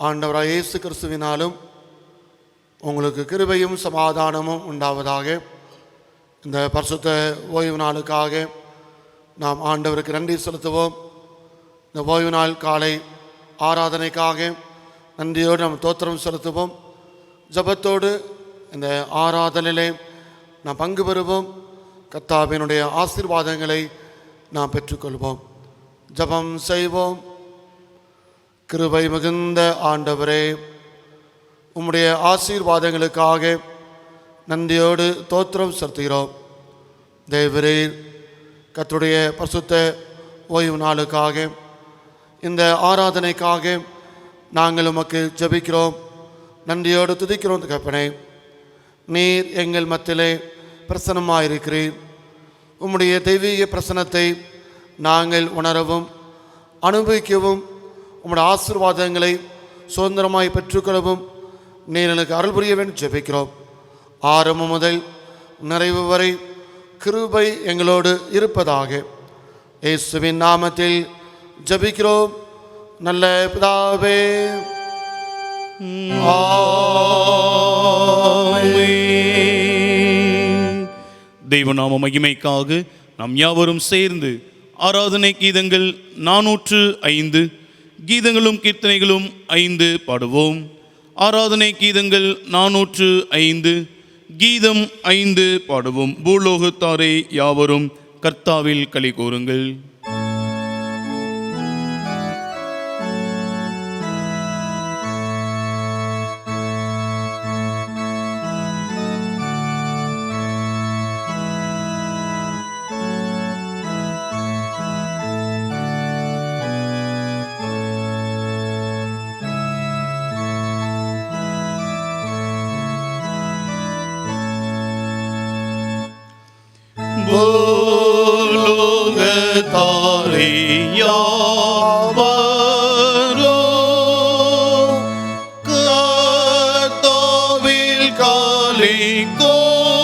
ஆண்டவராகிய இயேசு கிறிஸ்துவினாலும் உங்களுக்கு கிருபையும் சமாதானமும் உண்டாவதாக. இந்த பரிசுத்த ஓய்வு நாளுக்காக நாம் ஆண்டவருக்கு நன்றி செலுத்துவோம். இந்த ஓய்வு நாள் காலை ஆராதனைக்காக நன்றியோடு நாம் தோத்திரம் செலுத்துவோம். ஜபத்தோடு இந்த ஆராதனையிலே நாம் பங்கு பெறுவோம். கர்த்தாவினுடைய ஆசீர்வாதங்களை நாம் பெற்றுக்கொள்வோம். ஜபம் செய்வோம். கிருபை மிகுந்த ஆண்டவரே, உம்முடைய ஆசீர்வாதங்களுக்காக நன்றியோடு தோத்திரம் செலுத்துகிறோம். தேவரீர் கர்த்தருடைய பரிசுத்த ஓய்வு நாளுக்காக இந்த ஆராதனைக்காக நாங்கள் உமக்கு ஜெபிக்கிறோம், நன்றியோடு துதிக்கிறோம். தகப்பனே, நீர் எங்கள் மத்தியிலே பிரசன்னமாயிருக்கிறீர். உம்முடைய தெய்வீக பிரசன்னத்தை நாங்கள் உணரவும் அனுபவிக்கவும் உம்முடைய ஆசீர்வாதங்களை சுதந்திரமாய் பெற்றுக்கொள்ளவும் நீர் எனக்கு அருள் புரிய வேண்டும் ஜெபிக்கிறோம். ஆரம்பம் முதல் நிறைவு வரை கிருபை எங்களோடு இருப்பதாக இயேசுவின் நாமத்தில் ஜெபிக்கிறோம் நல்ல பிதாவே. தெய்வநாம மகிமைக்காக நாம் யாவரும் சேர்ந்து ஆராதனை கீதங்கள் 405 கீதங்களும் கீர்த்தனைகளும் 5 பாடுவோம். ஆராதனை கீதங்கள் 405 கீதம் 5 பாடுவோம். பூலோகத்தாரே யாவரும் கர்த்தாவில் களி கூறுங்கள். பூலோகத்தாரே யாவரும் கர்த்தாவில் களி கூறுங்கள்.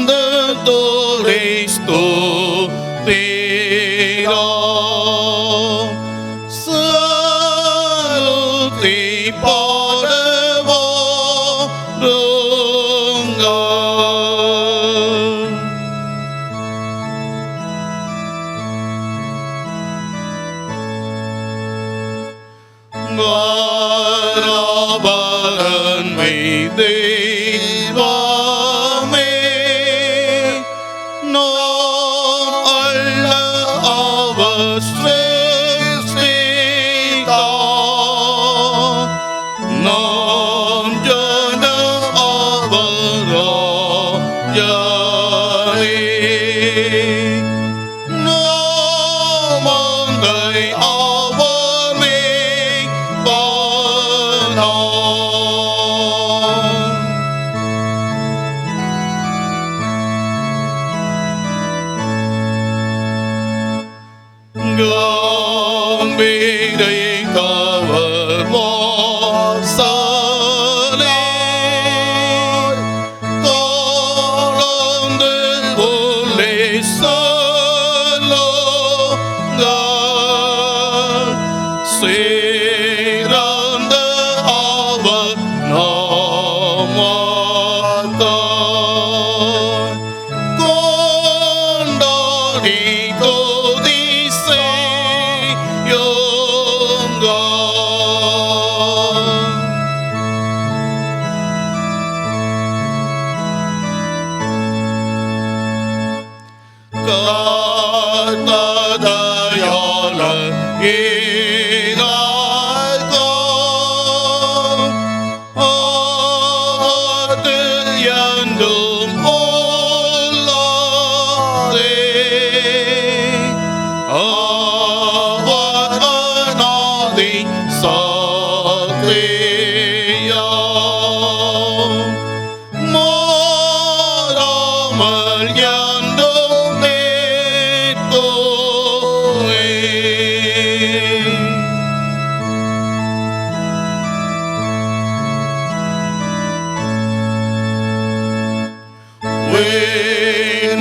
ஆனந்தத்தோடே ஸ்தோத்திரம் சலுத்தி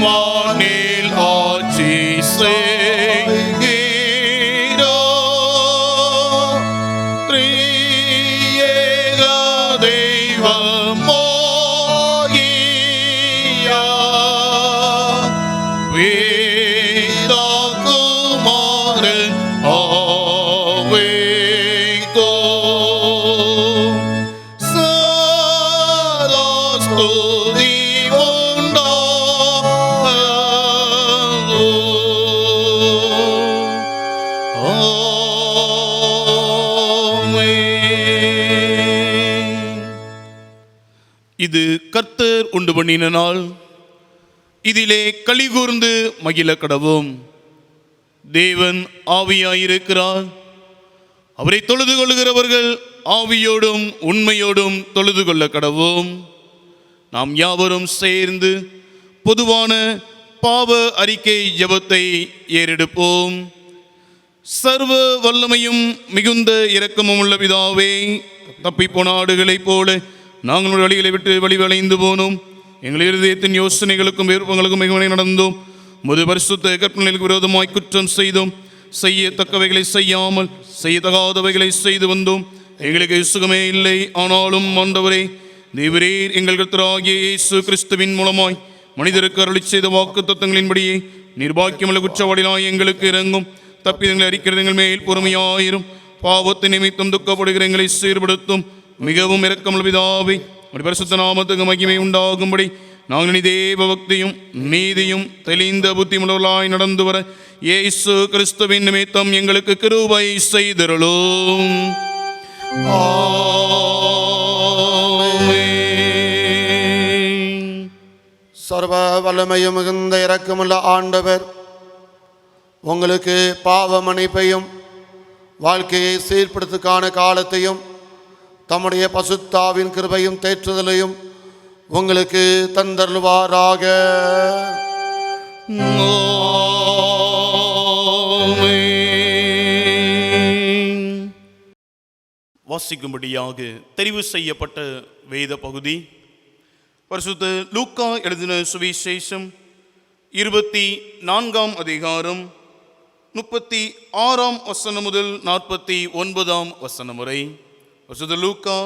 வானில் ஆட்சி செய் இது கர்த்தர் உண்டு பண்ணின நாள், இதிலே களி கூர்ந்து மகிழ கடவோம். தேவன் ஆவியாயிருக்கிறார், அவரை தொழுது கொள்கிறவர்கள் ஆவியோடும் உண்மையோடும் தொழுது கொள்ள கடவோம். நாம் யாவரும் சேர்ந்து பொதுவான பாவ அறிக்கை ஜெபத்தை ஏறெடுப்போம். சர்வ வல்லமையும் மிகுந்த இரக்கமும் உள்ள பிதாவே, தப்பிப்போன ஆடுகளைப் போல நாங்கள் வழிகளை விட்டு வழிவளைந்து போனோம். எங்கள் இருதயத்தின் யோசனைகளுக்கும் விருப்பங்களுக்கும் மிகவும் நடந்தோம். முது பரிசுத்த கற்பனைகளுக்கு விரோதமாய் குற்றம் செய்தோம். செய்யத்தக்கவைகளை செய்யாமல் செய்யத்தகாதவைகளை செய்து வந்தோம். எங்களுக்கு சுகமே இல்லை. ஆனாலும் ஆண்டவரே, தேவரீர் எங்கள் கர்த்தராகிய இயேசு கிறிஸ்துவின் மூலமாய் மனிதருக்கு அருளி செய்த வாக்கு தத்தங்களின்படியே நிர்பாக்கியமுள்ள குற்றவாளிகளாய் எங்களுக்கு இறங்கும். தப்பிதங்களை அறிக்கிறது எங்கள் மேல் பொறுமையாயிரும். பாவத்தை நிமித்தம் துக்கப்படுகிற எங்களை சீர்படுத்தும். மிகவும் இரக்கமுள்ள பிதாவே, பரிசுத்த நாமத்துக்கு மகிமை உண்டாகும்படி நாங்கள் தேவ பக்தியும் நீதியும் தெளிந்த புத்திமுள்ளவர்களாய் நடந்து வர இயேசு கிறிஸ்துவின் நிமித்தம் எங்களுக்கு கிருபை செய்தருளும். சர்வ வல்லமையும் மிகுந்த இரக்கமுள்ள ஆண்டவர் உங்களுக்கு பாவ மன்னிப்பையும் வாழ்க்கையை சீர்படுத்துக்கான காலத்தையும் தம்முடைய பசுத்தாவின் கிருபையும் தேற்றுதலையும் உங்களுக்கு தந்தருள்வாராக. வாசிக்கும்படியாக தெரிவு செய்யப்பட்ட வேத பகுதி பரிசுத்த லூக்கா எழுதின சுவிசேஷம் 24ஆம் அதிகாரம் 36ஆம் வசனம் முதல் 49ஆம் வசனம் வரை. பரிசுத்த லூக்கா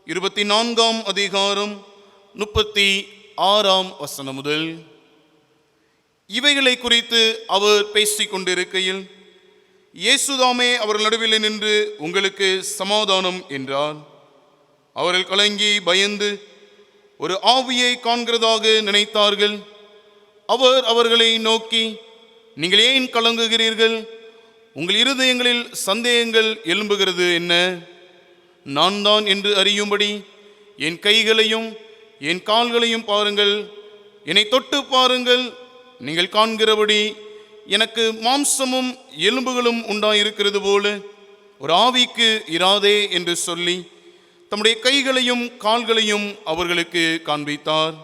24ஆம் அதிகாரம் 36ஆம் வசனம் முதல். இவைகளை குறித்து அவர் பேசிக் கொண்டிருக்கையில் இயேசுதாமே அவர்கள் நடுவில் நின்று உங்களுக்கு சமாதானம் என்றார். அவர்கள் கலங்கி பயந்து ஒரு ஆவியை காண்கிறதாக நினைத்தார்கள். அவர் அவர்களை நோக்கி, நீங்கள் ஏன் கலங்குகிறீர்கள்? உங்கள் இருதயங்களில் சந்தேகங்கள் எழும்புகிறது என்ன? நான் தான் என்று அறியும்படி என் கைகளையும் என் கால்களையும் பாருங்கள், என்னை தொட்டு பாருங்கள். நீங்கள் காண்கிறபடி எனக்கு மாம்சமும் எலும்புகளும் உண்டாயிருக்கிறது போல ஒரு ஆவிக்கு இராதே என்று சொல்லி தம்முடைய கைகளையும் கால்களையும் அவர்களுக்கு காண்பித்தார்.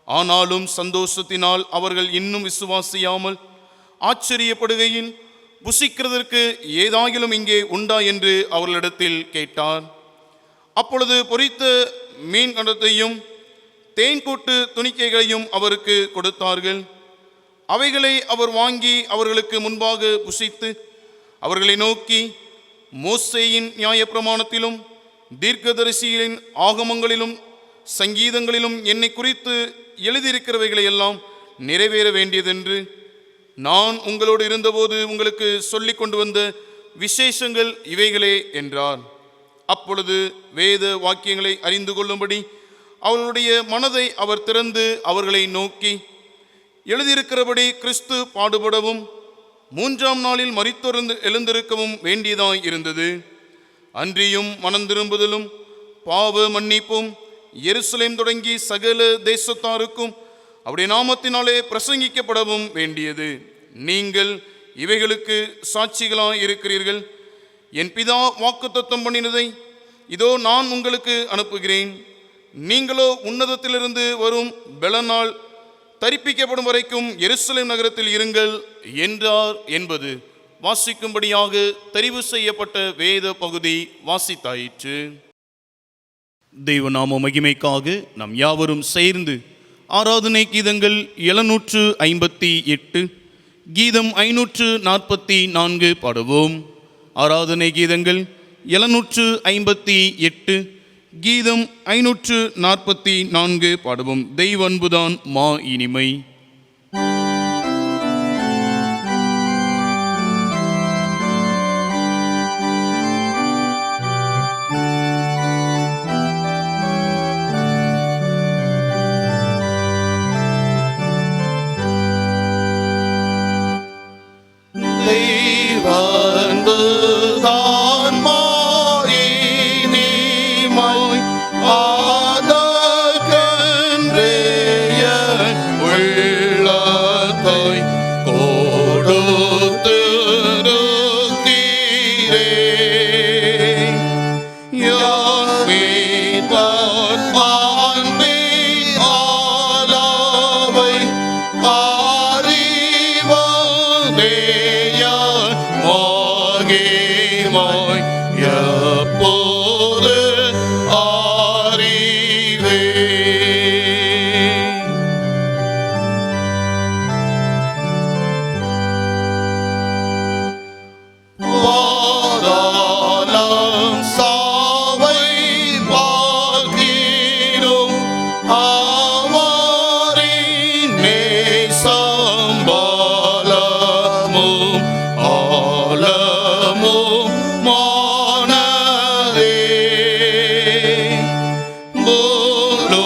ஆனாலும் சந்தோஷத்தினால் அவர்கள் இன்னும் விசுவாசியாமல் ஆச்சரியப்படுகையில், புசிக்கிறதற்கு ஏதாகிலும் இங்கே உண்டா என்று அவர்களிடத்தில் கேட்டார். அப்பொழுது பொரித்த மீன் கண்டத்தையும் தேன்கூட்டு துணிக்கைகளையும் அவருக்கு கொடுத்தார்கள். அவைகளை அவர் வாங்கி அவர்களுக்கு முன்பாக புசித்து அவர்களை நோக்கி, மோசேயின் நியாயப்பிரமாணத்திலும் தீர்க்கதரிசியின் ஆகமங்களிலும் சங்கீதங்களிலும் என்னை குறித்து எழுதியிருக்கிறவைகளை எல்லாம் நிறைவேற வேண்டியதென்று நான் உங்களோடு இருந்தபோது உங்களுக்கு சொல்லி கொண்டு வந்த விசேஷங்கள் இவைகளே என்றார். அப்பொழுது வேத வாக்கியங்களை அறிந்து கொள்ளும்படி அவர்களுடைய மனதை அவர் திறந்து அவர்களை நோக்கி, எழுதியிருக்கிறபடி கிறிஸ்து பாடுபடவும் 3ஆம் நாளில் மரித்தொரு எழுந்திருக்கவும் வேண்டியதாய் இருந்தது. அன்றியும் மனம் திரும்புதலும் பாவ மன்னிப்பும் எருசலேம் தொடங்கி சகல தேசத்தாருக்கும் அவருடைய நாமத்தினாலே பிரசங்கிக்கப்படவும் வேண்டியது. நீங்கள் இவைகளுக்கு சாட்சிகளாய் இருக்கிறீர்கள். என் பிதா வாக்குத்தத்தம் பண்ணினதை இதோ நான் உங்களுக்கு அனுப்புகிறேன். நீங்களோ உன்னதத்திலிருந்து வரும் பெலனால் தரிப்பிக்கப்படும் வரைக்கும் எருசலேம் நகரத்தில் இருங்கள் என்றார் என்பது வாசிக்கும்படியாக தெரிவு செய்யப்பட்ட வேத பகுதி வாசித்தாயிற்று. தெய்வநாம மகிமைக்காக நாம் யாவரும் சேர்ந்து ஆராதனை கீதங்கள் 758, கீதம் 544 பாடுவோம். ஆராதனை கீதங்கள் 758, கீதம் 544 பாடுவோம். தெய்வ அன்புதான் மா இனிமை. தெய்வ சம்பலமும் ஆலமும் மானதே பூலோகத்தார்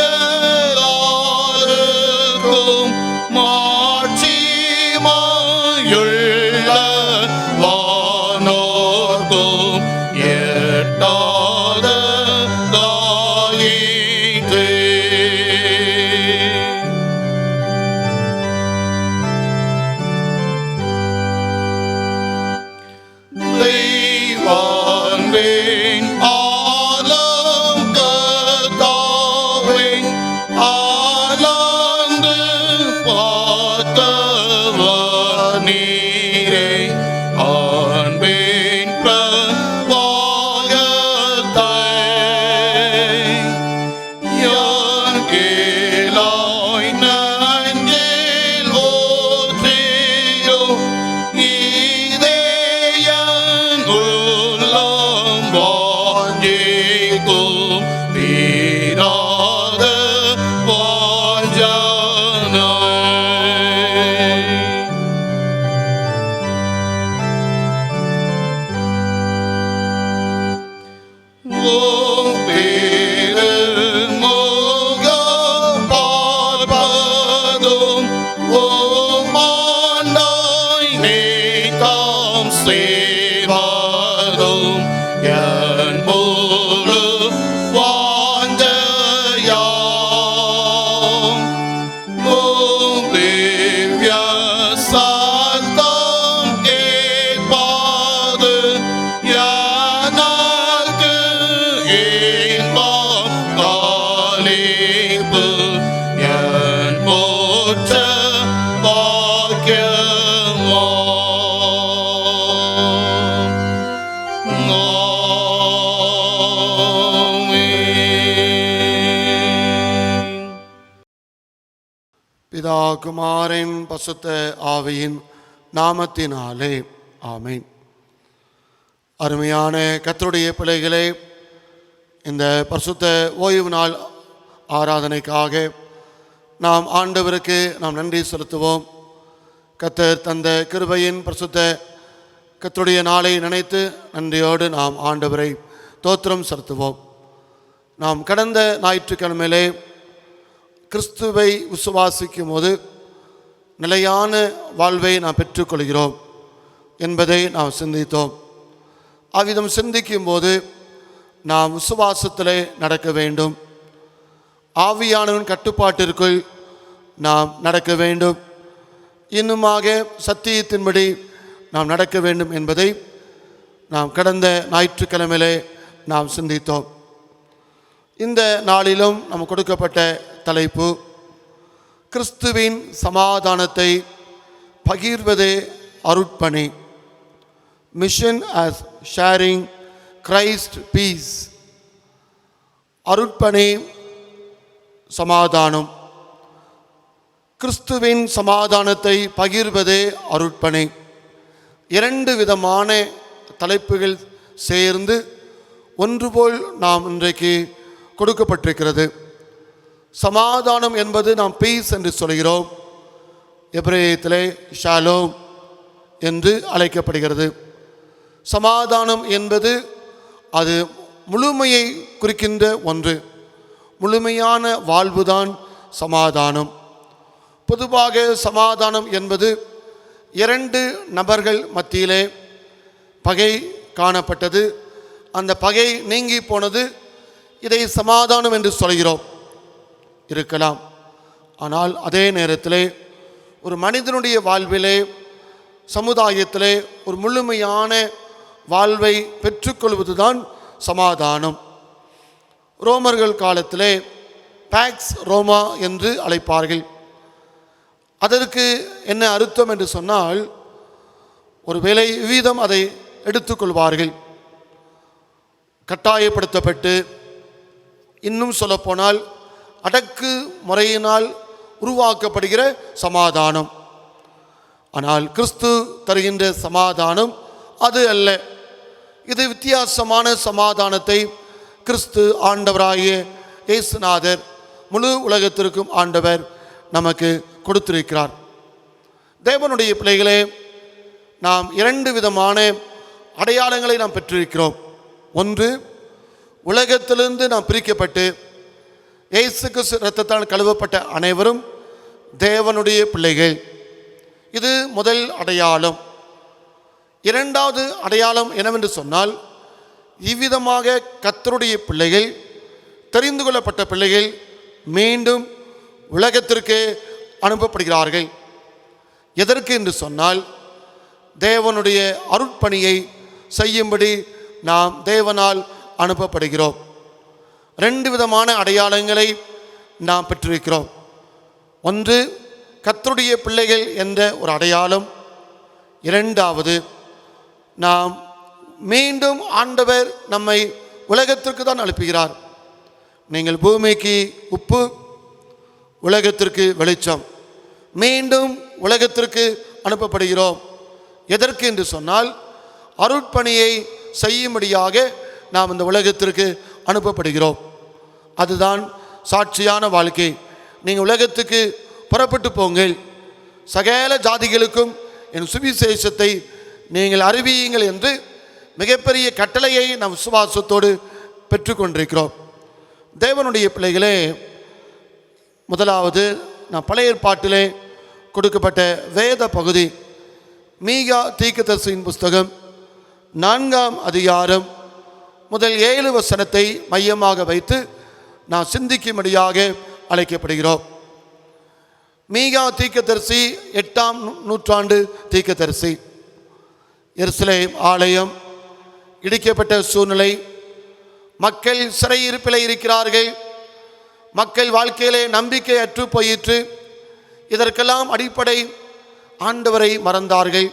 எல்லாருக்கும் மாட்சிமாயுள்ள வானோர்க்கும் எட்டாத தாயிற்றே. தெய்வான்வேன் ஆலம் கர்த்தாவே, ஆலந்து பார்த்தவர் நீரே, ஆண்பேன் பிரபாகத்தை யான் கேளாய் நஞ்சில் ஓற்றியோ இதேயன் உள்ளம் வாஞ்சிக்கும் தீராத வாஞ்சனை. ஓம் பெருமுகம் பார்ப்பதும் ஓம் ஆண்டாய் நீதாம் செய்வதும் என் முழு வாஞ்சையாம். ஓம் திவ்ய சத்தம் கேட்பது எனக்கு இன்பம் களிப்பு, என் மோட்ச பாக்கியமாம். பிதா குமாரன் பசுத்த ஆவியின் நாமத்தினாலே ஆமென். அருமையான கர்த்தருடைய பிள்ளைகளே, இந்த பரிசுத்த ஓய்வு நாள் ஆராதனைக்காக நாம் ஆண்டவருக்கு நாம் நன்றி செலுத்துவோம். கர்த்தர் தந்த கிருபையின் பரிசுத்த கர்த்தருடைய நாளை நினைத்து நன்றியோடு நாம் ஆண்டவரை தோத்திரம் செலுத்துவோம். நாம் கடந்த ஞாயிற்றுக்கிழமையிலே கிறிஸ்துவை விசுவாசிக்கும் போது நிலையான வாழ்வை நாம் பெற்றுக்கொள்கிறோம் என்பதை நாம் சிந்தித்தோம். அவ்விதம் சிந்திக்கும் போது நாம் விசுவாசத்திலே நடக்க வேண்டும், ஆவியானவன் கட்டுப்பாட்டிற்குள் நாம் நடக்க வேண்டும், இன்னுமாக சத்தியத்தின்படி நாம் நடக்க வேண்டும் என்பதை நாம் கடந்த ஞாயிற்றுக்கிழமையிலே நாம் சிந்தித்தோம். இந்த நாளிலும் நமக்கு கொடுக்கப்பட்ட தலைப்பு கிறிஸ்துவின் சமாதானத்தை பகிர்வதே அருட்பணி. Mission as sharing Christ peace. அருட்பணி சமாதானம். கிறிஸ்துவின் சமாதானத்தை பகிர்வதே அருட்பணி. இரண்டு விதமான தலைப்புகள் சேர்ந்து ஒன்றுபோல் நாம் இன்றைக்கு கொடுக்கப்பட்டிருக்கிறது. சமாதானம் என்பது நாம் பீஸ் என்று சொல்கிறோம். எபிரேயத்திலே ஷாலோம் என்று அழைக்கப்படுகிறது. சமாதானம் என்பது அது முழுமையை குறிக்கின்ற ஒன்று. முழுமையான வாழ்வுதான் சமாதானம். பொதுவாக சமாதானம் என்பது இரண்டு நபர்கள் மத்தியிலே பகை காணப்பட்டது, அந்த பகை நீங்கி போனது, இதை சமாதானம் என்று சொல்கிறோம் இருக்கலாம். ஆனால் அதே நேரத்திலே ஒரு மனிதனுடைய வாழ்விலே சமுதாயத்திலே ஒரு முழுமையான வாழ்வை பெற்றுக்கொள்வதுதான் சமாதானம். ரோமர்கள் காலத்திலே பாக்ஸ் ரோமா என்று அழைப்பார்கள். அதற்கு என்ன அர்த்தம் என்று சொன்னால், ஒரு வேளை வீதம் அதை எடுத்துக்கொள்வார்கள். கட்டாயப்படுத்தப்பட்டு, இன்னும் சொல்லப்போனால் அடக்கு முறையினால் உருவாக்கப்படுகிற சமாதானம். ஆனால் கிறிஸ்து தருகின்ற சமாதானம் அது அல்ல. இது வித்தியாசமான சமாதானத்தை கிறிஸ்து ஆண்டவராகிய இயேசுநாதர் முழு உலகத்திற்கும் ஆண்டவர் நமக்கு கொடுத்திருக்கிறார். தேவனுடைய பிள்ளைகளே, நாம் 2 விதமான அடையாளங்களை நாம் பெற்றிருக்கிறோம். ஒன்று, உலகத்திலிருந்து நாம் பிரிக்கப்பட்டு இயேசு கிறிஸ்து இரத்தத்தால் கழுவப்பட்ட அனைவரும் தேவனுடைய பிள்ளைகள். இது முதல் அடையாளம். 2வது அடையாளம் என்னவென்று சொன்னால், இவ்விதமாக கர்த்தருடைய பிள்ளைகள், தெரிந்து கொள்ளப்பட்ட பிள்ளைகள் மீண்டும் உலகத்திற்கு அனுப்பப்படுகிறார்கள். எதற்கு என்று சொன்னால், தேவனுடைய அருட்பணியை செய்யும்படி நாம் தேவனால் அனுப்பப்படுகிறோம். 2 விதமான அடையாளங்களை நாம் பெற்றிருக்கிறோம். ஒன்று, கர்த்தருடைய பிள்ளைகள் என்ற ஒரு அடையாளம். 2வது, நாம் மீண்டும் ஆண்டவர் நம்மை உலகத்திற்கு தான் அனுப்புகிறார். நீங்கள் பூமிக்கு உப்பு, உலகத்திற்கு வெளிச்சம். மீண்டும் உலகத்திற்கு அனுப்பப்படுகிறோம். எதற்கு என்று சொன்னால், அருட்பணியை செய்யும்படியாக நாம் இந்த உலகத்திற்கு அனுப்பப்படுகிறோம். அதுதான் சாட்சியான வாழ்க்கை. நீங்கள் உலகத்துக்கு புறப்பட்டு போங்கள், சகல ஜாதிகளுக்கும் என் சுவிசேஷத்தை நீங்கள் அறிவியுங்கள் என்று மிகப்பெரிய கட்டளையை நாம் விசுவாசத்தோடு பெற்றுக்கொண்டிருக்கிறோம். தேவனுடைய பிள்ளைகளே, முதலாவது நான் பழைய ஏற்பாட்டிலே கொடுக்கப்பட்ட வேத பகுதி மீகா தீர்க்கதரிசியின் புஸ்தகம் 4ஆம் அதிகாரம் முதல் 7 வசனத்தை மையமாக வைத்து நான் சிந்திக்கும்படியாக அழைக்கப்படுகிறோம். மீகா தீர்க்கதரிசி 8ஆம் நூற்றாண்டு தீர்க்கதரிசி. எருசலேம் ஆலயம் இடிக்கப்பட்ட சூழ்நிலை, மக்கள் சிறையிருப்பில் இருக்கிறார்கள், மக்கள் வாழ்க்கையிலே நம்பிக்கை அற்று போயிற்று. இதற்கெல்லாம் அடிப்படை ஆண்டவரை மறந்தார்கள்,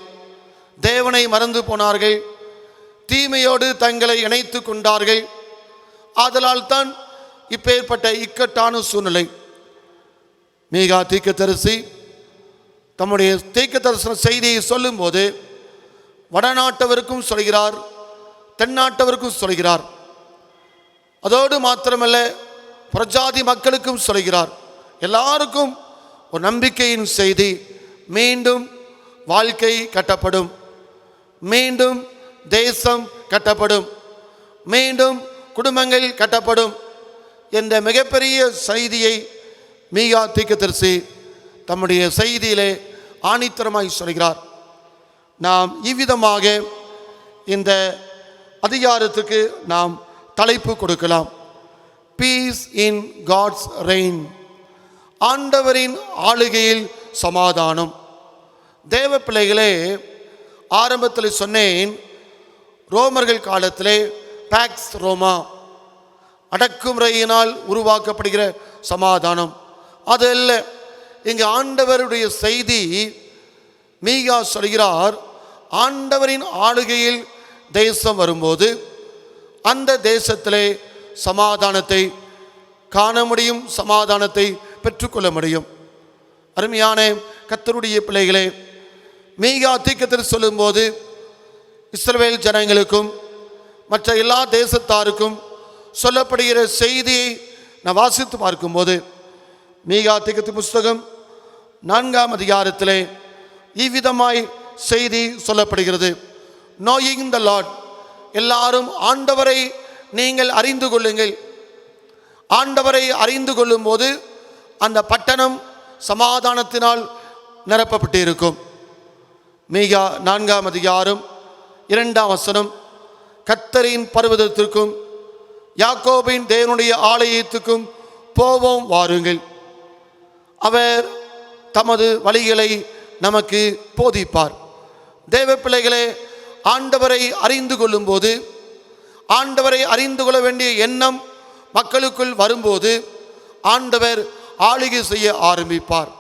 தேவனை மறந்து போனார்கள், தீமையோடு தங்களை இணைத்து கொண்டார்கள். ஆதலால் தான் இப்பேற்பட்ட இக்கட்டான சூழ்நிலை. மீகா தீர்க்கதரிசி தம்முடைய தீர்க்கதரிசன செய்தியை சொல்லும்போது வடநாட்டவருக்கும் சொல்கிறார், தென்னாட்டவருக்கும் சொல்கிறார். அதோடு மாத்திரமல்ல, பிரஜாதி மக்களுக்கும் சொல்கிறார். எல்லாருக்கும் ஒரு நம்பிக்கையின் செய்தி. மீண்டும் வாழ்க்கை கட்டப்படும், மீண்டும் தேசம் கட்டப்படும், மீண்டும் குடும்பங்கள் கட்டப்படும் என்ற மிகப்பெரிய செய்தியை மீகா தீர்க்கதரிசி தம்முடைய செய்தியிலே ஆணித்தரமாய் சொல்கிறார். நாம் இவ்விதமாக இந்த அதிகாரத்துக்கு நாம் தலைப்பு கொடுக்கலாம், பீஸ் இன் காட்ஸ் ரெயின். ஆண்டவரின் ஆளுகையில் சமாதானம். தேவ பிள்ளைகளே, ஆரம்பத்தில் சொன்னேன், ரோமர்கள் காலத்திலே பாக்ஸ் ரோமா, அடக்குமுறையினால் உருவாக்கப்படுகிற சமாதானம். அது அல்ல. இங்கு ஆண்டவருடைய செய்தி மீகா சொல்கிறார், ஆண்டவரின் ஆளுகையில் தேசம் வரும்போது அந்த தேசத்திலே சமாதானத்தை காண முடியும், சமாதானத்தை பெற்றுக்கொள்ள முடியும். அருமையான கர்த்தருடைய பிள்ளைகளே, மீகா தீர்க்கதரிசி சொல்லும்போது இஸ்ரவேல் ஜனங்களுக்கும் மற்ற எல்லா தேசத்தாருக்கும் சொல்லப்படுகிற செய்தியை நான் வாசித்து பார்க்கும்போது, மீகா தீர்க்கதரிசி புஸ்தகம் 4ஆம் அதிகாரத்திலே இவ்விதமாய் செய்தி சொல்லப்படுகிறது. நோயிங் த லார்ட், எல்லாரும் ஆண்டவரை நீங்கள் அறிந்து கொள்ளுங்கள். ஆண்டவரை அறிந்து கொள்ளும் போது அந்த பட்டணம் சமாதானத்தினால் நிரப்பப்பட்டு இருக்கும். மீகா 4ஆம் அதிகாரம் 2ஆம் வசனம், கர்த்தரின் பர்வதத்திற்கும் யாக்கோபின் தேவனுடைய ஆலயத்துக்கும் போவோம் வாருங்கள், அவர் தமது வழிகளை நமக்கு போதிப்பார். தேவ பிள்ளைகளே, ஆண்டவரை அறிந்து கொள்ளும் போது, ஆண்டவரை அறிந்து கொள்ள வேண்டிய எண்ணம் மக்களுக்குள் வரும்போது ஆண்டவர் ஆளுகை செய்ய ஆரம்பிப்பார்.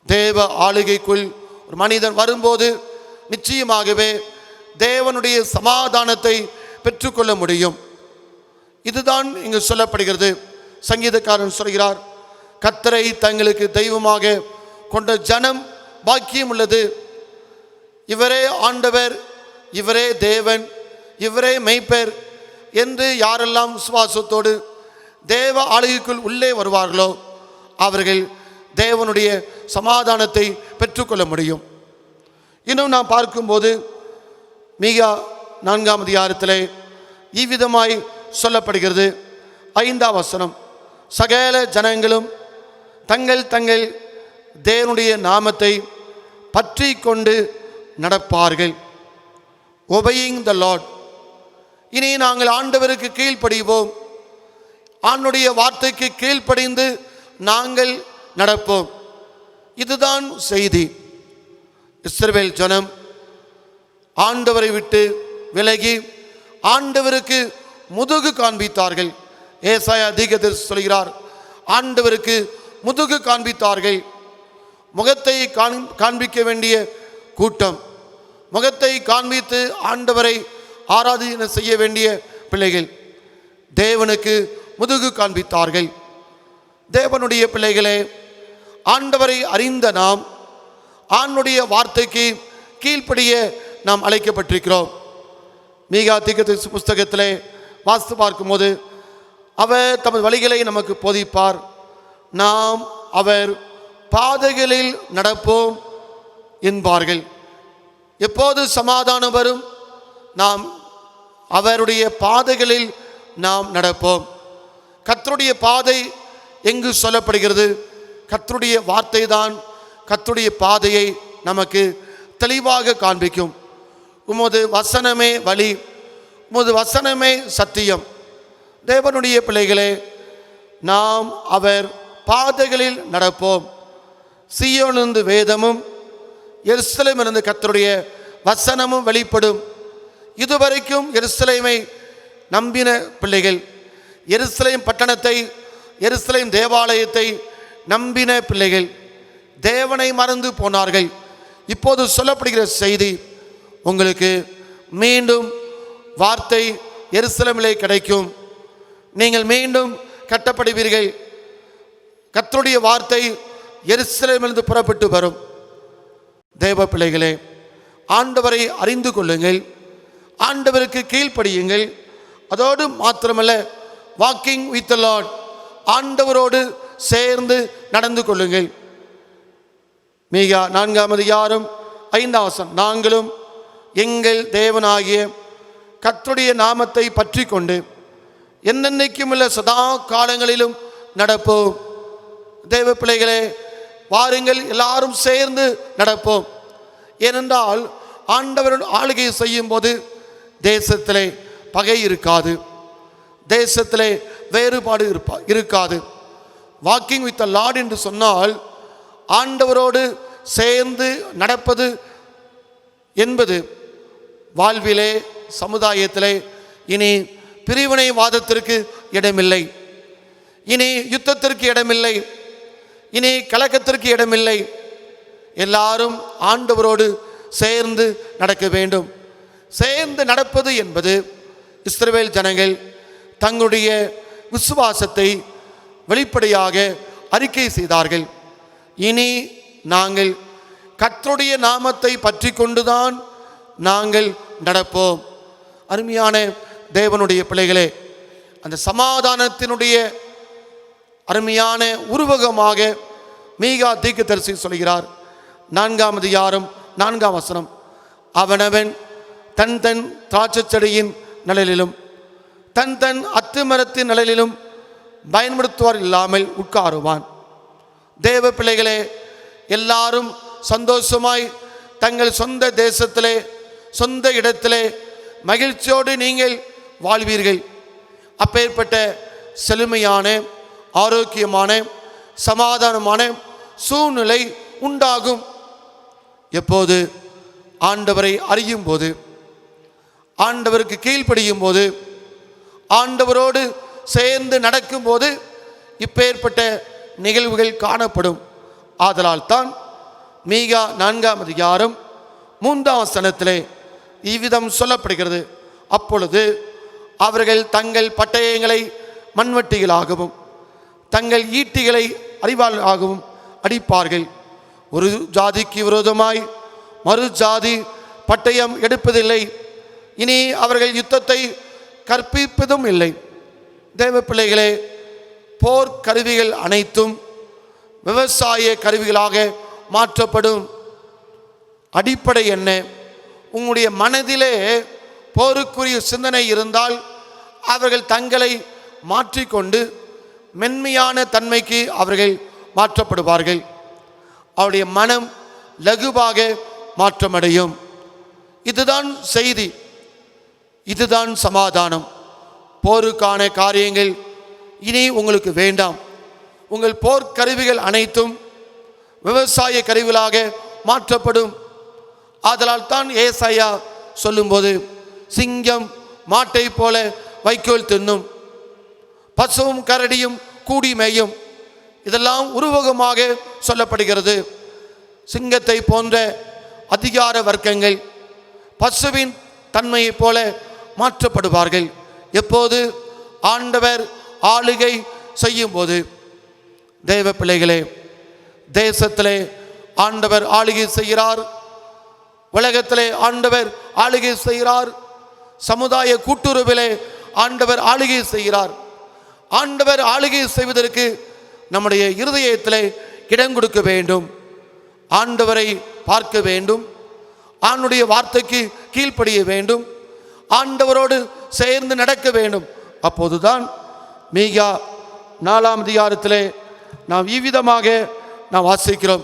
தேவ ஆளுகைக்குள் ஒரு மனிதன் வரும்போது நிச்சயமாகவே தேவனுடைய சமாதானத்தை பெற்றுக்கொள்ள முடியும். இதுதான் இங்கு சொல்லப்படுகிறது. சங்கீதக்காரன் சொல்கிறார், கர்த்தரை தங்களுக்கு தெய்வமாக கொண்ட ஜனம் பாக்கியம் உள்ளது. இவரே ஆண்டவர், இவரே தேவன், இவரே மெய்ப்பர் என்று யாரெல்லாம் விசுவாசத்தோடு தேவ ஆலயத்துக்குள் உள்ளே வருவார்களோ அவர்கள் தேவனுடைய சமாதானத்தை பெற்றுக்கொள்ள முடியும். இன்னும் நாம் பார்க்கும்போது மீகா 4ஆம் அதிகாரத்திலே இவ்விதமாய் சொல்லப்படுகிறது. 5ஆம் வசனம், சகல ஜனங்களும் தங்கள் தங்கள் தேவனுடைய நாமத்தை பற்றி கொண்டு நடப்பார்கள். ஒபையிங் த லார்ட். இனி நாங்கள் ஆண்டவருக்கு கீழ்ப்படிவோம், ஆண்டுடைய வார்த்தைக்கு கீழ்ப்படிந்து நாங்கள் நடப்போம். இதுதான் செய்தி. இஸ்ரவேல் ஜனம் ஆண்டவரை விட்டு விலகி ஆண்டவருக்கு முதுகு காண்பித்தார்கள். ஏசாயா தீர்க்கதரிசி சொல்கிறார், ஆண்டவருக்கு முதுகு காண்பித்தார்கள். முகத்தை காண்பிக்க வேண்டிய கூட்டம், முகத்தை காண்பித்து ஆண்டவரை ஆராதனை செய்ய வேண்டிய பிள்ளைகள் தேவனுக்கு முதுகு காண்பித்தார்கள். தேவனுடைய பிள்ளைகளே, ஆண்டவரை அறிந்த நாம் ஆண்டுடைய வார்த்தைக்கு கீழ்ப்படிய நாம் அழைக்கப்பட்டிருக்கிறோம். மீகா தீர்க்கதரிசி புஸ்தகத்திலே வாசித்து பார்க்கும்போது, அவர் தமது வழிகளை நமக்கு போதிப்பார், நாம் அவர் பாதைகளில் நடப்போம் என்பார்கள். எப்போது சமாதானம் வரும்? நாம் அவருடைய பாதைகளில் நாம் நடப்போம். கர்த்தருடைய பாதை எங்கு சொல்லப்படுகிறது? கர்த்தருடைய வார்த்தை தான் கர்த்தருடைய பாதையை நமக்கு தெளிவாக காண்பிக்கும். உமது வசனமே வழி, உமது வசனமே சத்தியம். தேவனுடைய பிள்ளைகளே, நாம் அவர் பாதைகளில் நடப்போம். சீயோனிலிருந்து வேதமும் எருசலேமிலிருந்து கர்த்தருடைய வசனமும் வெளிப்படும். இதுவரைக்கும் எருசலேமை நம்பின பிள்ளைகள், எருசலேம் பட்டணத்தை, எருசலேம் தேவாலயத்தை நம்பின பிள்ளைகள் தேவனை மறந்து போனார்கள். இப்போது சொல்லப்படுகிற செய்தி, உங்களுக்கு மீண்டும் வார்த்தை எருசலேமிலே கிடைக்கும். நீங்கள் மீண்டும் கட்டப்படுவீர்கள். கர்த்தருடைய வார்த்தை எருசலேமிலிருந்து புறப்பட்டு வரும். தேவ பிள்ளைகளே, ஆண்டவரை அறிந்து கொள்ளுங்கள், ஆண்டவருக்கு கீழ்ப்படியுங்கள். அதோடு மாத்திரமல்ல, வாக்கிங் வித் த லார்ட், ஆண்டவரோடு சேர்ந்து நடந்து கொள்ளுங்கள். மீகா 4ஆம் அதிகாரம் 5ஆம் வசனம், நாங்களும் எங்கள் தேவனாகிய கர்த்தருடைய நாமத்தை பற்றி கொண்டு என்னென்னைக்கும் உள்ள சதா காலங்களிலும் நடப்போம். தேவ பிள்ளைகளே, வாருங்கள், எல்லாரும் சேர்ந்து நடப்போம். ஏனென்றால் ஆண்டவரின் ஆளுகை செய்யும் போது தேசத்திலே பகை இருக்காது, தேசத்திலே வேறுபாடு இருக்காது. வாக்கிங் வித் த லார்ட் என்று சொன்னால் ஆண்டவரோடு சேர்ந்து நடப்பது என்பது வாழ்விலே, சமுதாயத்திலே இனி பிரிவினைவாதத்திற்கு இடமில்லை, இனி யுத்தத்திற்கு இடமில்லை, இனி கலக்கத்திற்கு இடமில்லை. எல்லாரும் ஆண்டவரோடு சேர்ந்து நடக்க வேண்டும். சேர்ந்து நடப்பது என்பது இஸ்ரவேல் ஜனங்கள் தங்களுடைய விசுவாசத்தை வெளிப்படையாக அறிக்கை செய்தார்கள். இனி நாங்கள் கர்த்தருடைய நாமத்தை பற்றி கொண்டுதான் நாங்கள் நடப்போம். அருமையான தேவனுடைய பிள்ளைகளே, அந்த சமாதானத்தினுடைய அருமையான உருவகமாக மீகா தீர்க்கதரிசி சொல்கிறார். 4ஆம் அதிகாரம் 4ஆம் வசனம், அவனவன் தன் தன் திராட்சை செடியின் நிழலிலும் தன் தன் அத்திமரத்தின் நிழலிலும் பயன்படுத்துவார் இல்லாமல் உட்காருவான். தேவ பிள்ளைகளே, எல்லாரும் சந்தோஷமாய் தங்கள் சொந்த தேசத்திலே, சொந்த இடத்திலே மகிழ்ச்சியோடு நீங்கள் வாழ்வீர்கள். அப்பேற்பட்ட செழுமையான, ஆரோக்கியமான, சமாதானமான சூழ்நிலை உண்டாகும். எப்போது? ஆண்டவரை அறியும் போது, ஆண்டவருக்கு கீழ்ப்படியும் போது, ஆண்டவரோடு சேர்ந்து நடக்கும்போது இப்பேற்பட்ட நிகழ்வுகள் காணப்படும். ஆதலால் தான் மீகா 4ஆம் அதிகாரம் 3ஆம் வசனத்திலே இவ்விதம் சொல்லப்படுகிறது, அப்பொழுது அவர்கள் தங்கள் பட்டயங்களை மண்வெட்டிகளாகவும் தங்கள் ஈட்டிகளை அறிவாளாகவும் அடிப்பார்கள். ஒரு ஜாதிக்கு விரோதமாய் மறு ஜாதி பட்டயம் எடுப்பதில்லை. இனி அவர்கள் யுத்தத்தை கற்பிப்பதும் இல்லை. தேவ பிள்ளைகளே, போர் கருவிகள் அனைத்தும் விவசாய கருவிகளாக மாற்றப்படும். அடிப்படை என்ன? உங்களுடைய மனதிலே போருக்குரிய சிந்தனை இருந்தால் அவர்கள் தங்களை மாற்றிக்கொண்டு மென்மையான தன்மைக்கு அவர்கள் மாற்றப்படுவார்கள். அவருடைய மனம் லகுவாக மாற்றமடையும். இதுதான் செய்தி, இதுதான் சமாதானம். போருக்கான காரியங்கள் இனி உங்களுக்கு வேண்டாம். உங்கள் போர்க்கருவிகள் அனைத்தும் விவசாய கருவிகளாக மாற்றப்படும். ஆதலால் தான் ஏசாயா சொல்லும்போது, சிங்கம் மாட்டை போல வைக்கோல் தின்னும், பசுவும் கரடியும் கூடி மேயும். இதெல்லாம் உருவகமாக சொல்லப்படுகிறது. சிங்கத்தை போன்ற அதிகார வர்க்கங்கள் பசுவின் தன்மையை போல மாற்றப்படுவார்கள். எப்போது? ஆண்டவர் ஆளுகை செய்யும் போது. தேவ பிள்ளைகளே, தேசத்திலே ஆண்டவர் ஆளுகை செய்கிறார், உலகத்திலே ஆண்டவர் ஆளுகை செய்கிறார், சமுதாய கூட்டுறவிலே ஆண்டவர் ஆளுகை செய்கிறார். ஆண்டவர் ஆளுகை செய்வதற்கு நம்முடைய இருதயத்திலே இடம் கொடுக்க வேண்டும். ஆண்டவரை பார்க்க வேண்டும், ஆண்டுடைய வார்த்தைக்கு கீழ்ப்படிய வேண்டும், ஆண்டவரோடு சேர்ந்து நடக்க வேண்டும். அப்போதுதான் மீகா 4ஆம் அதிகாரத்திலே நாம் இவ்விதமாக நாம் வாசிக்கிறோம்,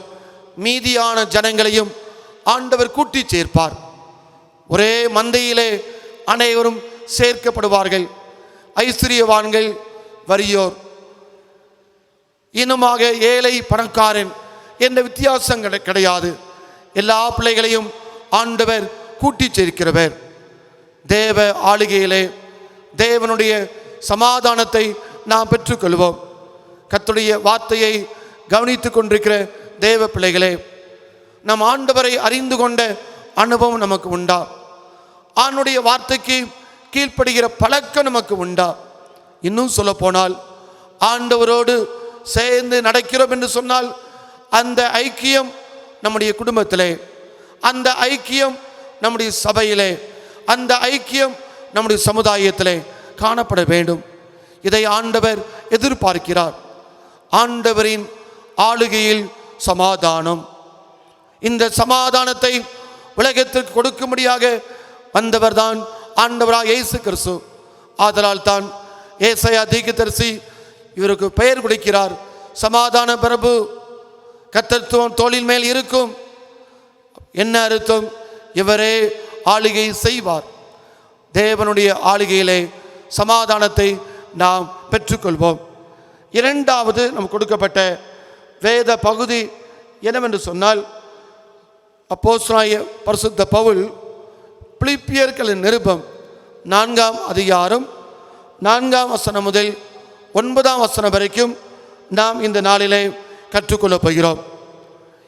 மீதியான ஜனங்களையும் ஆண்டவர் கூட்டி சேர்ப்பார். ஒரே மந்தையிலே அனைவரும் சேர்க்கப்படுவார்கள். ஐஸ்வரியவான்கள், வறியோர், இன்னுமாக ஏழை பணக்காரன் என்ற வித்தியாசம் கிடையாது. எல்லா பிள்ளைகளையும் ஆண்டவர் கூட்டி சேர்க்கிறவர். தேவ ஆளுகையிலே தேவனுடைய சமாதானத்தை நாம் பெற்றுக்கொள்வோம். கர்த்தருடைய வார்த்தையை கவனித்துக் கொண்டிருக்கிற தேவ பிள்ளைகளே, நம் ஆண்டவரை அறிந்து கொண்ட அனுபவம் நமக்கு உண்டா? ஆண்டுடைய வார்த்தைக்கு கீழ்ப்படுகிற பழக்கம் நமக்கு உண்டா? இன்னும் சொல்ல போனால், ஆண்டவரோடு சேர்ந்து நடக்கிறோம் என்று சொன்னால் அந்த ஐக்கியம் நம்முடைய குடும்பத்திலே, அந்த ஐக்கியம் நம்முடைய சபையிலே, அந்த ஐக்கியம் நம்முடைய சமுதாயத்திலே காணப்பட வேண்டும். இதை ஆண்டவர் எதிர்பார்க்கிறார். ஆண்டவரின் ஆளுகையில் சமாதானம். இந்த சமாதானத்தை உலகத்திற்கு கொடுக்கும்படியாக வந்தவர் தான் ஆண்டவராக இயேசு கிறிஸ்து. ஆதலால் தான் ஏசாயா தீர்க்கதரிசி இவருக்கு பெயர் கொடுக்கிறார், சமாதான பிரபு. கர்த்தத்துவம் தோளின் மேல் இருக்கும். என்ன அர்த்தம்? இவரே ஆளுகை செய்வார். தேவனுடைய ஆளுகையிலே சமாதானத்தை நாம் பெற்றுக்கொள்வோம். இரண்டாவது நமக்கு கொடுக்கப்பட்ட வேத பகுதி என்னவென்று சொன்னால், அப்போஸ்தலனாகிய பரிசுத்த பவுல் பிலிப்பியர்களின் நிருபம் 4ஆம் அதிகாரம் 4ஆம் வசனம் முதல் 9ஆம் வசனம் வரைக்கும் நாம் இந்த நாளிலே கற்றுக்கொள்ளப் போகிறோம்.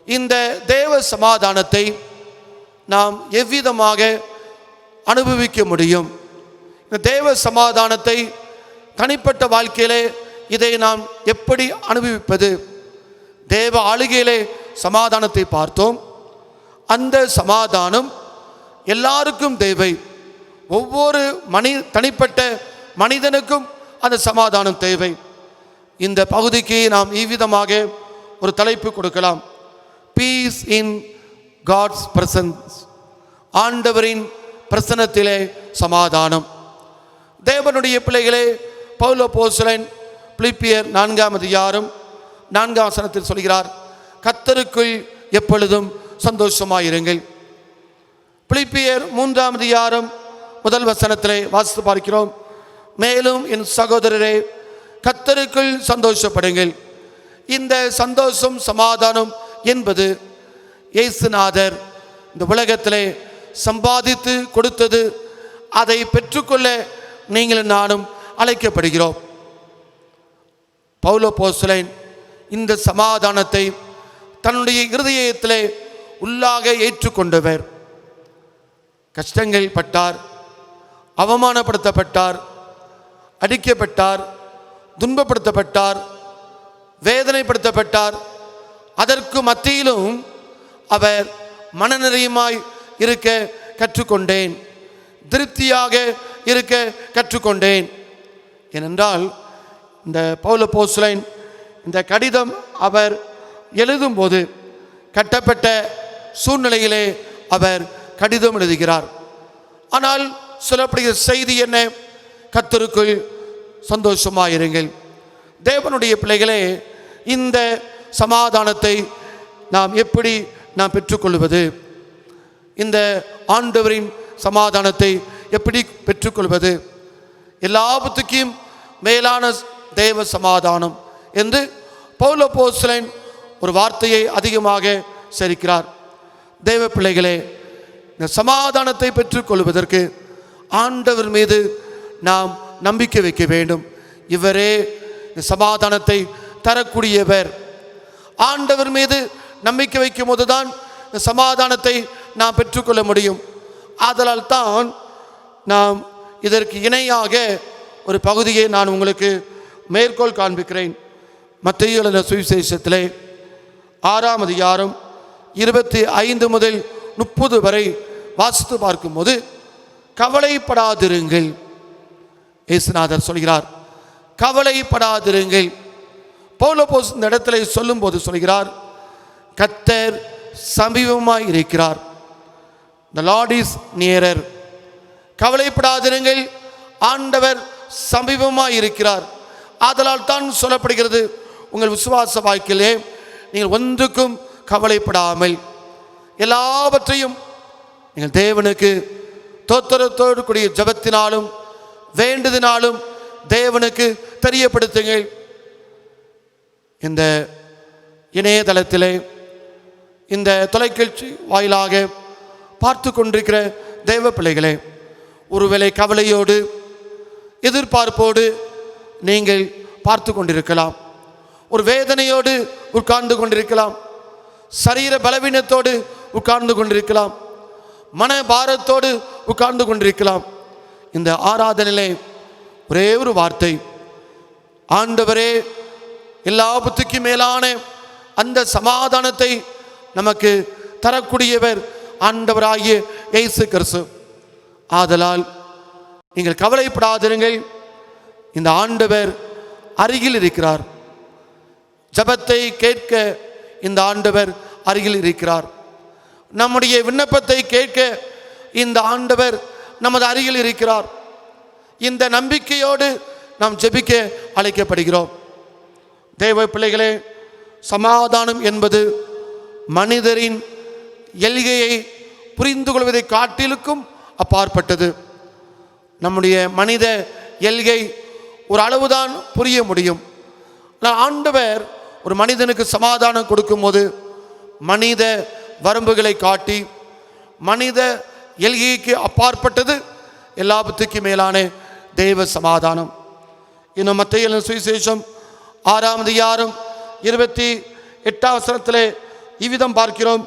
இந்த தேவ சமாதானத்தை நாம் எவ்விதமாக அனுபவிக்க முடியும்? இந்த தேவ சமாதானத்தை தனிப்பட்ட வாழ்க்கையிலே இதை நாம் எப்படி அனுபவிப்பது? தேவ ஆளுகையிலே சமாதானத்தை பார்த்தோம். அந்த சமாதானம் எல்லாருக்கும் தேவை. ஒவ்வொரு தனிப்பட்ட மனிதனுக்கும் அந்த சமாதானம் தேவை. இந்த பகுதிக்கு நாம் இவ்விதமாக ஒரு தலைப்பு கொடுக்கலாம், பீஸ் இன் காட்ஸ் பிரசன்ஸ். ஆண்டவரின் பிரசன்னத்திலே சமாதானம். தேவனுடைய பிள்ளைகளே, பவுல் அப்போஸ்தலன் பிலிப்பியர் 4ஆம் அதிகாரம் 4ஆம் வசனத்தில் சொல்கிறார், கர்த்தருக்குள் எப்பொழுதும் சந்தோஷமாயிருங்கள். பிலிப்பியர் 3ஆம் அதிகாரம் 1 வசனத்திலே வாசித்து பார்க்கிறோம், மேலும் என் சகோதரரே கர்த்தருக்குள் சந்தோஷப்படுங்கள். இந்த சந்தோஷம் சமாதானம் என்பது இயேசுநாதர் இந்த உலகத்திலே சம்பாதித்து கொடுத்தது. அதை பெற்றுக்கொள்ள நீங்களும் நானும் அழைக்கப்படுகிறோம். பவுல் அப்போஸ்தலன் இந்த சமாதானத்தை தன்னுடைய இருதயத்திலே உள்ளாக ஏற்றுக்கொண்டவர். கஷ்டங்கள் பட்டார், அவமானப்படுத்தப்பட்டார், அடிக்கப்பட்டார், துன்பப்படுத்தப்பட்டார், வேதனைப்படுத்தப்பட்டார். அதற்கு மத்தியிலும் அவர் மனநிறையுமாய் இருக்க கற்றுக்கொண்டேன், திருப்தியாக இருக்க கற்றுக்கொண்டேன். ஏனென்றால் இந்த பவுல் அப்போஸ்தலன் இந்த கடிதம் அவர் எழுதும்போது கட்டப்பட்ட சூழ்நிலையிலே அவர் கடிதம் எழுதுகிறார். ஆனால் சொல்லப்படுகிற செய்தி என்ன? கர்த்தருக்குள் சந்தோஷமாயிருங்கள். தேவனுடைய பிள்ளைகளே, இந்த சமாதானத்தை நாம் எப்படி பெற்றுக்கொள்வது? இந்த ஆண்டவரின் சமாதானத்தை எப்படி பெற்றுக்கொள்வது? எல்லாவற்றுக்கும் மேலான தேவ சமாதானம் என்று பவுல் அப்போஸ்தலன் ஒரு வார்த்தையை அதிகமாக சேர்க்கிறார். தேவ பிள்ளைகளே, இந்த சமாதானத்தை பெற்றுக்கொள்வதற்கு ஆண்டவர் மீது நாம் நம்பிக்கை வைக்க வேண்டும். இவரே சமாதானத்தை தரக்கூடியவர். ஆண்டவர் மீது நம்பிக்கை வைக்கும் போதுதான் சமாதானத்தை நாம் பெற்றுக்கொள்ள முடியும். ஆதலால் தான் நாம் இதற்கு இணையாக ஒரு பகுதியை நான் உங்களுக்கு மேற்கோள் காண்பிக்கிறேன். மத்தேயு எழுதின சுவிசேஷத்திலே 6ஆம் அதிகாரம் 25 முதல் 30 வரை வாசித்து பார்க்கும்போது, கவலைப்படாதிருங்கள். இயேசுநாதர் சொல்கிறார், கவலைப்படாதிருங்கள். பவுல் அப்போஸ்தலன் இந்த இடத்துல சொல்லும்போது சொல்கிறார், கர்த்தர் சமீபமாய் இருக்கிறார். The Lord is nearer. கவலைப்படாதிருங்கள், ஆண்டவர் சமீபமாய் இருக்கிறார். ஆதலால் தான் சொல்லப்படுகிறது, உங்கள் விசுவாச வாழ்க்கையிலே நீங்கள் ஒன்றுக்கும் கவலைப்படாமல் எல்லாவற்றையும் நீங்கள் தேவனுக்கு தோத்திரத்தோடு கூடிய ஜெபத்தினாலும் வேண்டுதினாலும் தேவனுக்கு தெரியப்படுத்துங்கள். இந்த இணையதளத்திலே இந்த தொலைக்காட்சி வாயிலாக பார்த்து கொண்டிருக்கிற தேவ பிள்ளைகளே, ஒருவேளை கவலையோடு எதிர்பார்ப்போடு நீங்கள் பார்த்து கொண்டிருக்கலாம். ஒரு வேதனையோடு உட்கார்ந்து கொண்டிருக்கலாம். சரீர பலவீனத்தோடு உட்கார்ந்து கொண்டிருக்கலாம். மன பாரத்தோடு உட்கார்ந்து கொண்டிருக்கலாம். இந்த ஆராதனையிலே ஒரே ஒரு வார்த்தை, ஆண்டவரே எல்லாவற்றுக்கும் மேலான அந்த சமாதானத்தை நமக்கு தரக்கூடியவர் ஆண்டவராகிய இயேசு கிறிஸ்து. ஆதலால் நீங்கள் கவலைப்படாதிருங்கள், இந்த ஆண்டவர் அருகில் இருக்கிறார். ஜெபத்தை கேட்க இந்த ஆண்டவர் அருகில் இருக்கிறார். நம்முடைய விண்ணப்பத்தை கேட்க இந்த ஆண்டவர் நமது அருகில் இருக்கிறார். இந்த நம்பிக்கையோடு நாம் ஜெபிக்க அழைக்கப்படுகிறோம். தேவ பிள்ளைகளே, சமாதானம் என்பது மனிதரின் எல்கையை புரிந்து கொள்வதை காட்டிலுக்கும் அப்பாற்பட்டது. நம்முடைய மனித எல்கை ஒரு அளவுதான் புரிய முடியும். ஆனால் ஆண்டவர் ஒரு மனிதனுக்கு சமாதானம் கொடுக்கும்போது மனித வரம்புகளை காட்டி மனித எல்கைக்கு அப்பாற்பட்டது எல்லாத்துக்கும் மேலான தெய்வ சமாதானம். இன்னும் மத்தேயு சுவிசேஷம் 6ஆம் அதிகாரம் 28ஆம் வசனத்திலே இவ்விதம் பார்க்கிறோம்,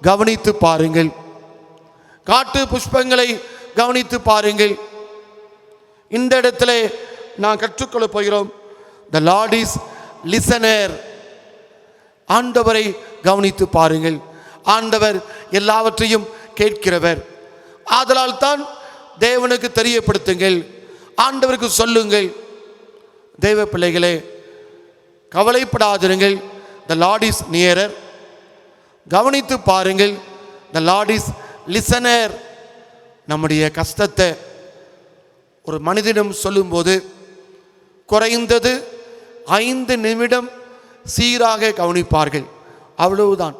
கவனித்து பாருங்கள், காட்டு புஷ்பங்களை கவனித்து பாருங்கள். இந்த இடத்திலே நான் கற்றுக்கொள்ள போகிறோம், the Lord is listener. ஆண்டவரை கவனித்து பாருங்கள். ஆண்டவர் எல்லாவற்றையும் கேட்கிறவர். ஆதலால் தான் தேவனுக்கு தெரியப்படுத்துங்கள், ஆண்டவருக்கு சொல்லுங்கள். தேவ பிள்ளைகளே, கவலைப்படாதிருங்கள், the Lord is nearer. கவனித்து பாருங்கள், the Lord is listener. நம்முடைய கஷ்டத்தை ஒரு மனிதனிடம் சொல்லும்போது குறைந்தது 5 நிமிடம் சீராக கவனிப்பார்கள். அவ்வளவுதான்.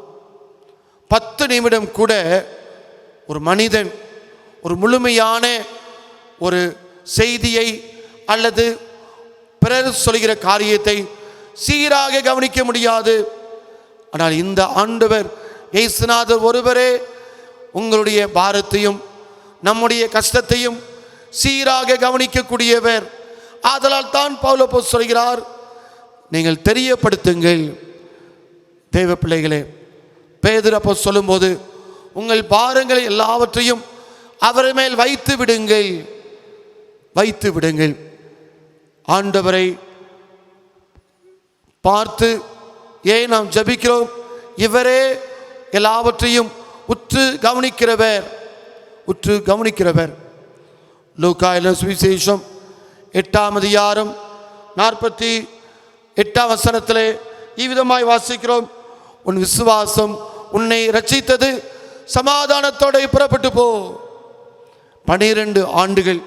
10 நிமிடம் கூட ஒரு மனிதன் ஒரு முழுமையான ஒரு செய்தியை அல்லது பிறர் சொல்கிற காரியத்தை சீராக கவனிக்க முடியாது. ஆனால் இந்த ஆண்டவர் இயேசுநாதர் ஒருவரே உங்களுடைய பாரத்தையும் நம்முடைய கஷ்டத்தையும் சீராக கவனிக்கக்கூடியவர். ஆதலால் தான் பவுல் அப்போஸ்தலன் சொல்கிறார், நீங்கள் தெரியப்படுத்துங்கள். தேவ பிள்ளைகளே, பேதுரு அப்போஸ்தலன் சொல்லும்போது உங்கள் பாரங்களை எல்லாவற்றையும் அவர் மேல் வைத்து விடுங்கள், வைத்து விடுங்கள். ஆண்டவரை பார்த்து ஏன் நாம் ஜெபிக்கிறோம்? இவரே எல்லாவற்றையும் உற்று கவனிக்கிறவர், உற்று கவனிக்கிறவர். லூக்கா எழுதின சுவிசேஷம் 8ஆம் அதிகாரம் 48 வசனத்திலே இவ்விதமாய் வாசிக்கிறோம், உன் விசுவாசம் உன்னை ரட்சித்தது, சமாதானத்தோட புறப்பட்டு போ. 12 ஆண்டுகள்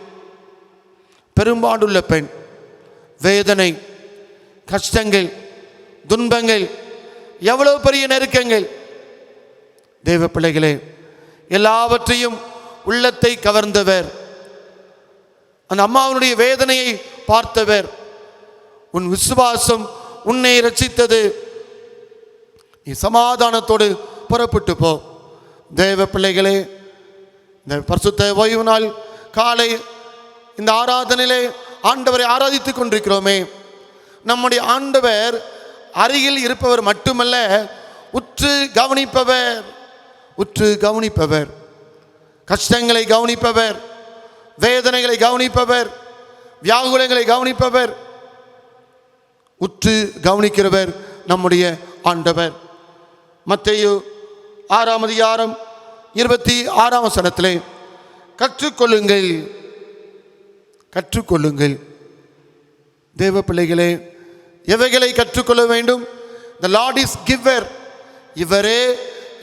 பெரும்பாடுள்ள பெண், வேதனை, கஷ்டங்கள், துன்பங்கள், எவ்வளவு பெரிய நெருக்கங்கள். தேவ பிள்ளைகளே, எல்லாவற்றையும் உள்ளத்தை கவர்ந்தவர், அந்த அம்மாவுடைய வேதனையை பார்த்தவர். உன் விசுவாசம் உன்னை ரட்சித்தது, நீ சமாதானத்தோடு புறப்பட்டு போ. தேவ பிள்ளைகளே, இந்த பரிசுத்த ஓய்வு நாள் காலை இந்த ஆராதனையிலே ஆண்டவரை ஆராதித்துக் கொண்டிருக்கிறோமே. நம்முடைய ஆண்டவர் அருகில் இருப்பவர் மட்டுமல்ல, உற்று கவனிப்பவர். உற்று கவனிப்பவர், கஷ்டங்களை கவனிப்பவர், வேதனைகளை கவனிப்பவர், வியாகுலங்களை கவனிப்பவர், உற்று கவனிக்கிறவர் நம்முடைய ஆண்டவர். மத்தேயு 6 அதிகாரம் 26 வசனத்திலே, கற்றுக்கொள்ளுங்கள், கற்றுக்கொள்ளுங்கள். தேவ பிள்ளைகளே, எவைகளை கற்றுக்கொள்ள வேண்டும்? The Lord is giver, இவரே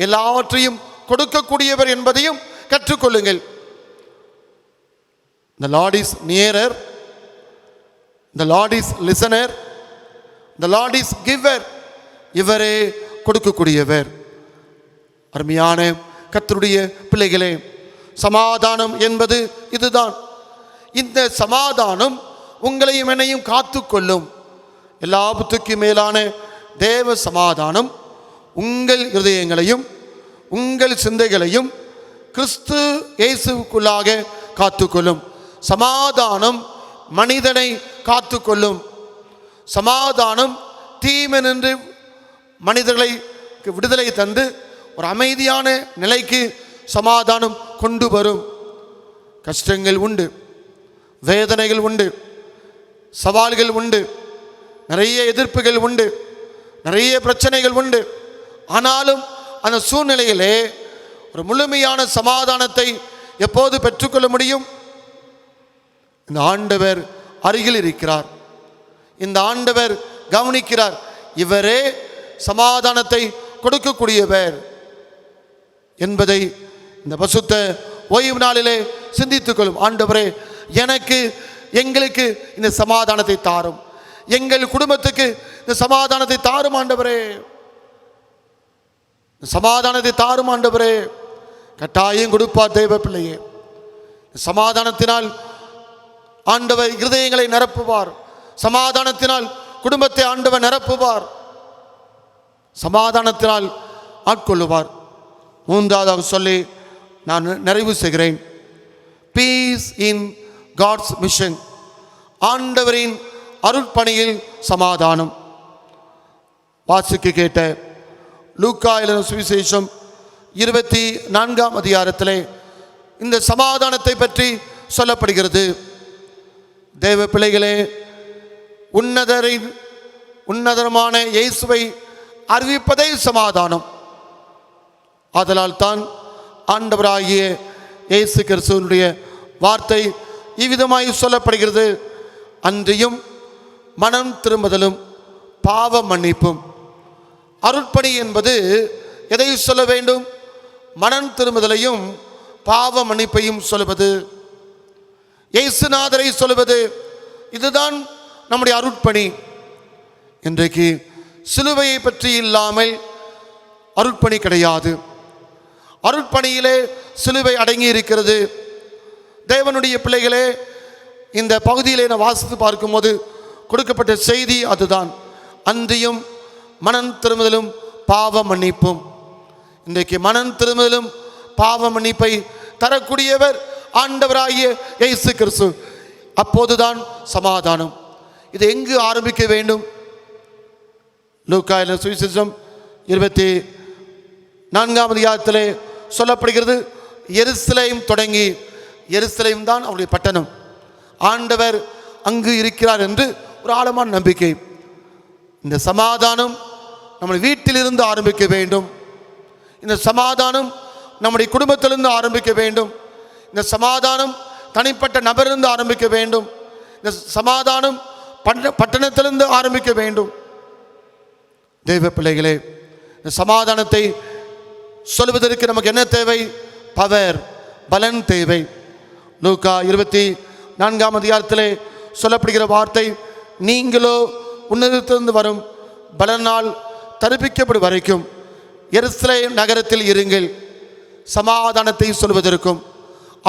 எல்லாவற்றையும் கொடுக்கக்கூடியவர் என்பதையும் கற்றுக்கொள்ளுங்கள். The Lord is nearer, the Lord is listener, the Lord is giver, இவரே கொடுக்கக்கூடியவர். அருமையான கர்த்தருடைய பிள்ளைகளே, சமாதானம் என்பது இதுதான். இந்த சமாதானம் உங்களையும் என்னையும் காத்துக்கொள்ளும். எல்லாத்துக்கும் மேலான தேவ சமாதானம் உங்கள் இருதயங்களையும் உங்கள் சிந்தைகளையும் கிறிஸ்து இயேசுவுக்குள்ளாக காத்துக்கொள்ளும். சமாதானம் மனிதனை காத்துக்கொள்ளும். சமாதானம் தீமென்று மனிதர்களை விடுதலை தந்து ஒரு அமைதியான நிலைக்கு சமாதானம் கொண்டு வரும். கஷ்டங்கள் உண்டு, வேதனைகள் உண்டு, சவால்கள் உண்டு, நிறைய எதிர்ப்புகள் உண்டு, நிறைய பிரச்சனைகள் உண்டு. ஆனாலும் அந்த சூழ்நிலையிலே ஒரு முழுமையான சமாதானத்தை எப்போது பெற்றுக்கொள்ள முடியும்? இந்த ஆண்டவர் அருகில் இருக்கிறார், இந்த ஆண்டவர் கவனிக்கிறார். இவரே சமாதானத்தை கொடுக்கக்கூடியவர் என்பதை இந்த பசுத்த ஓய்வு நாளிலே சிந்தித்துக் கொள்ளும். ஆண்டவரே, எனக்கு எங்களுக்கு இந்த சமாதானத்தை தாரும், எங்கள் குடும்பத்துக்கு இந்த சமாதானத்தை தாரும் ஆண்டவரே, சமாதானத்தை தாரும் ஆண்டவரே. கட்டாயம் கொடுப்பார் தேவ பிள்ளையே. சமாதானத்தினால் ஆண்டவர் இருதயங்களை நிரப்புவார், சமாதானத்தினால் குடும்பத்தை ஆண்டவர் நிரப்புவார், சமாதானத்தினால் ஆட்கொள்ளுவார். மூன்றாவதாக சொல்லி நான் நிறைவு செய்கிறேன். பீஸ் இன் காட்ஸ் மிஷன், ஆண்டவரின் அருட்பணியில் சமாதானம். வாசிக்க கேட்ட லூக்கா எழுதின சுவிசேஷம் 24 அதிகாரத்திலே இந்த சமாதானத்தை பற்றி சொல்லப்படுகிறது. தேவ பிள்ளைகளே, உன்னதமான இயேசுவை அறிவிப்பதே சமாதானம். ஆதலால் தான் ஆண்டவராகிய இயேசு கிறிஸ்துவினுடைய வார்த்தை இவ்விதமாய் சொல்லப்படுகிறது. அன்றியும் மனம் திரும்புதலும் பாவ மன்னிப்பும். அருட்பணி என்பது எதை சொல்ல வேண்டும்? மனம் திரும்புதலையும் பாவ மன்னிப்பையும் சொல்வது, இயேசுநாதரை சொல்வது. இதுதான் நம்முடைய அருட்பணி. இன்றைக்கு சிலுவையை பற்றி இல்லாமல் அருட்பணி கிடையாது. அருட்பணியிலே சிலுவை அடங்கி இருக்கிறது. தேவனுடைய பிள்ளைகளே, இந்த பகுதியிலே நான் வாசித்து பார்க்கும்போது கொடுக்கப்பட்ட செய்தி அதுதான். அன்றியும் மனம் திரும்புதலும் பாவ மன்னிப்பும். இன்றைக்கு மனம் திரும்புதலும் பாவ மன்னிப்பை தரக்கூடியவர் ஆண்டவராகிய இயேசு கிறிஸ்து. அப்போதுதான் சமாதானம். இது எங்கு ஆரம்பிக்க வேண்டும்? லூக்கா எழுதின சுவிசேஷம் 24 அதிகாரத்திலே சொல்லப்படுகிறது. எருசலேம் தொடங்கி, எருசலேம் தான் அவருடைய பட்டணம், ஆண்டவர் அங்கு இருக்கிறார் என்று ஒரு ஆழமான நம்பிக்கை. இந்த சமாதானம் நம்முடைய வீட்டிலிருந்து ஆரம்பிக்க வேண்டும். இந்த சமாதானம் நம்முடைய குடும்பத்திலிருந்து ஆரம்பிக்க வேண்டும். இந்த சமாதானம் தனிப்பட்ட நபரிலிருந்து ஆரம்பிக்க வேண்டும். இந்த சமாதானம் பட்டணத்திலிருந்து ஆரம்பிக்க வேண்டும். தெய்வ பிள்ளைகளே, இந்த சமாதானத்தை சொல்வதற்கு நமக்கு என்ன தேவை? பவர், பலன் தேவை. லூக்கா 24 சொல்லப்படுகிற வார்த்தை, நீங்களோ உன்னதத்திலிருந்து வரும் பலனால் தரிப்பிக்கப்படும் வரைக்கும் எருசலேம் நகரத்தில் இருங்கள். சமாதானத்தை சொல்வதற்கும்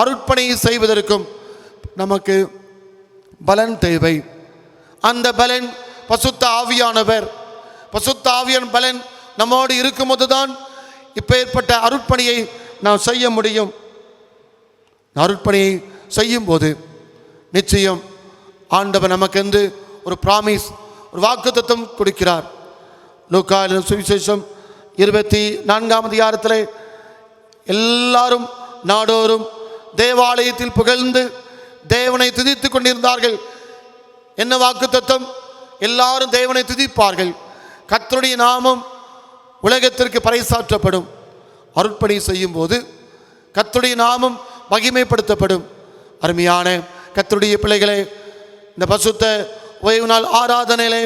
அருட்பணி செய்வதற்கும் நமக்கு பலன் தேவை. அந்த பலன் பசுத்த ஆவியானவர். பசுத்த ஆவியான பலன் நம்மோடு இருக்கும்போது தான் இப்பேற்பட்ட அருட்பணியை நாம் செய்ய முடியும். அருட்பணியை செய்யும் போது நிச்சயம் ஆண்டவர் நமக்கென்று ஒரு பிராமிஸ், ஒரு வாக்குத்தத்தம் கொடுக்கிறார். லூக்கா சுவிசேஷம் 24 எல்லாரும் நாடோறும் தேவாலயத்தில் புகழ்ந்து தேவனை துதித்து கொண்டிருந்தார்கள். என்ன வாக்குத்தத்தம்? எல்லாரும் தேவனை துதிப்பார்கள், கர்த்தருடைய நாமம் உலகத்திற்கு பறைசாற்றப்படும். அருட்பணி செய்யும் போது கர்த்தருடைய நாமம் மகிமைப்படுத்தப்படும். அருமையான கர்த்தருடைய பிள்ளைகளே, இந்த பசுத்த ஓய்வு நாள் ஆராதனையிலே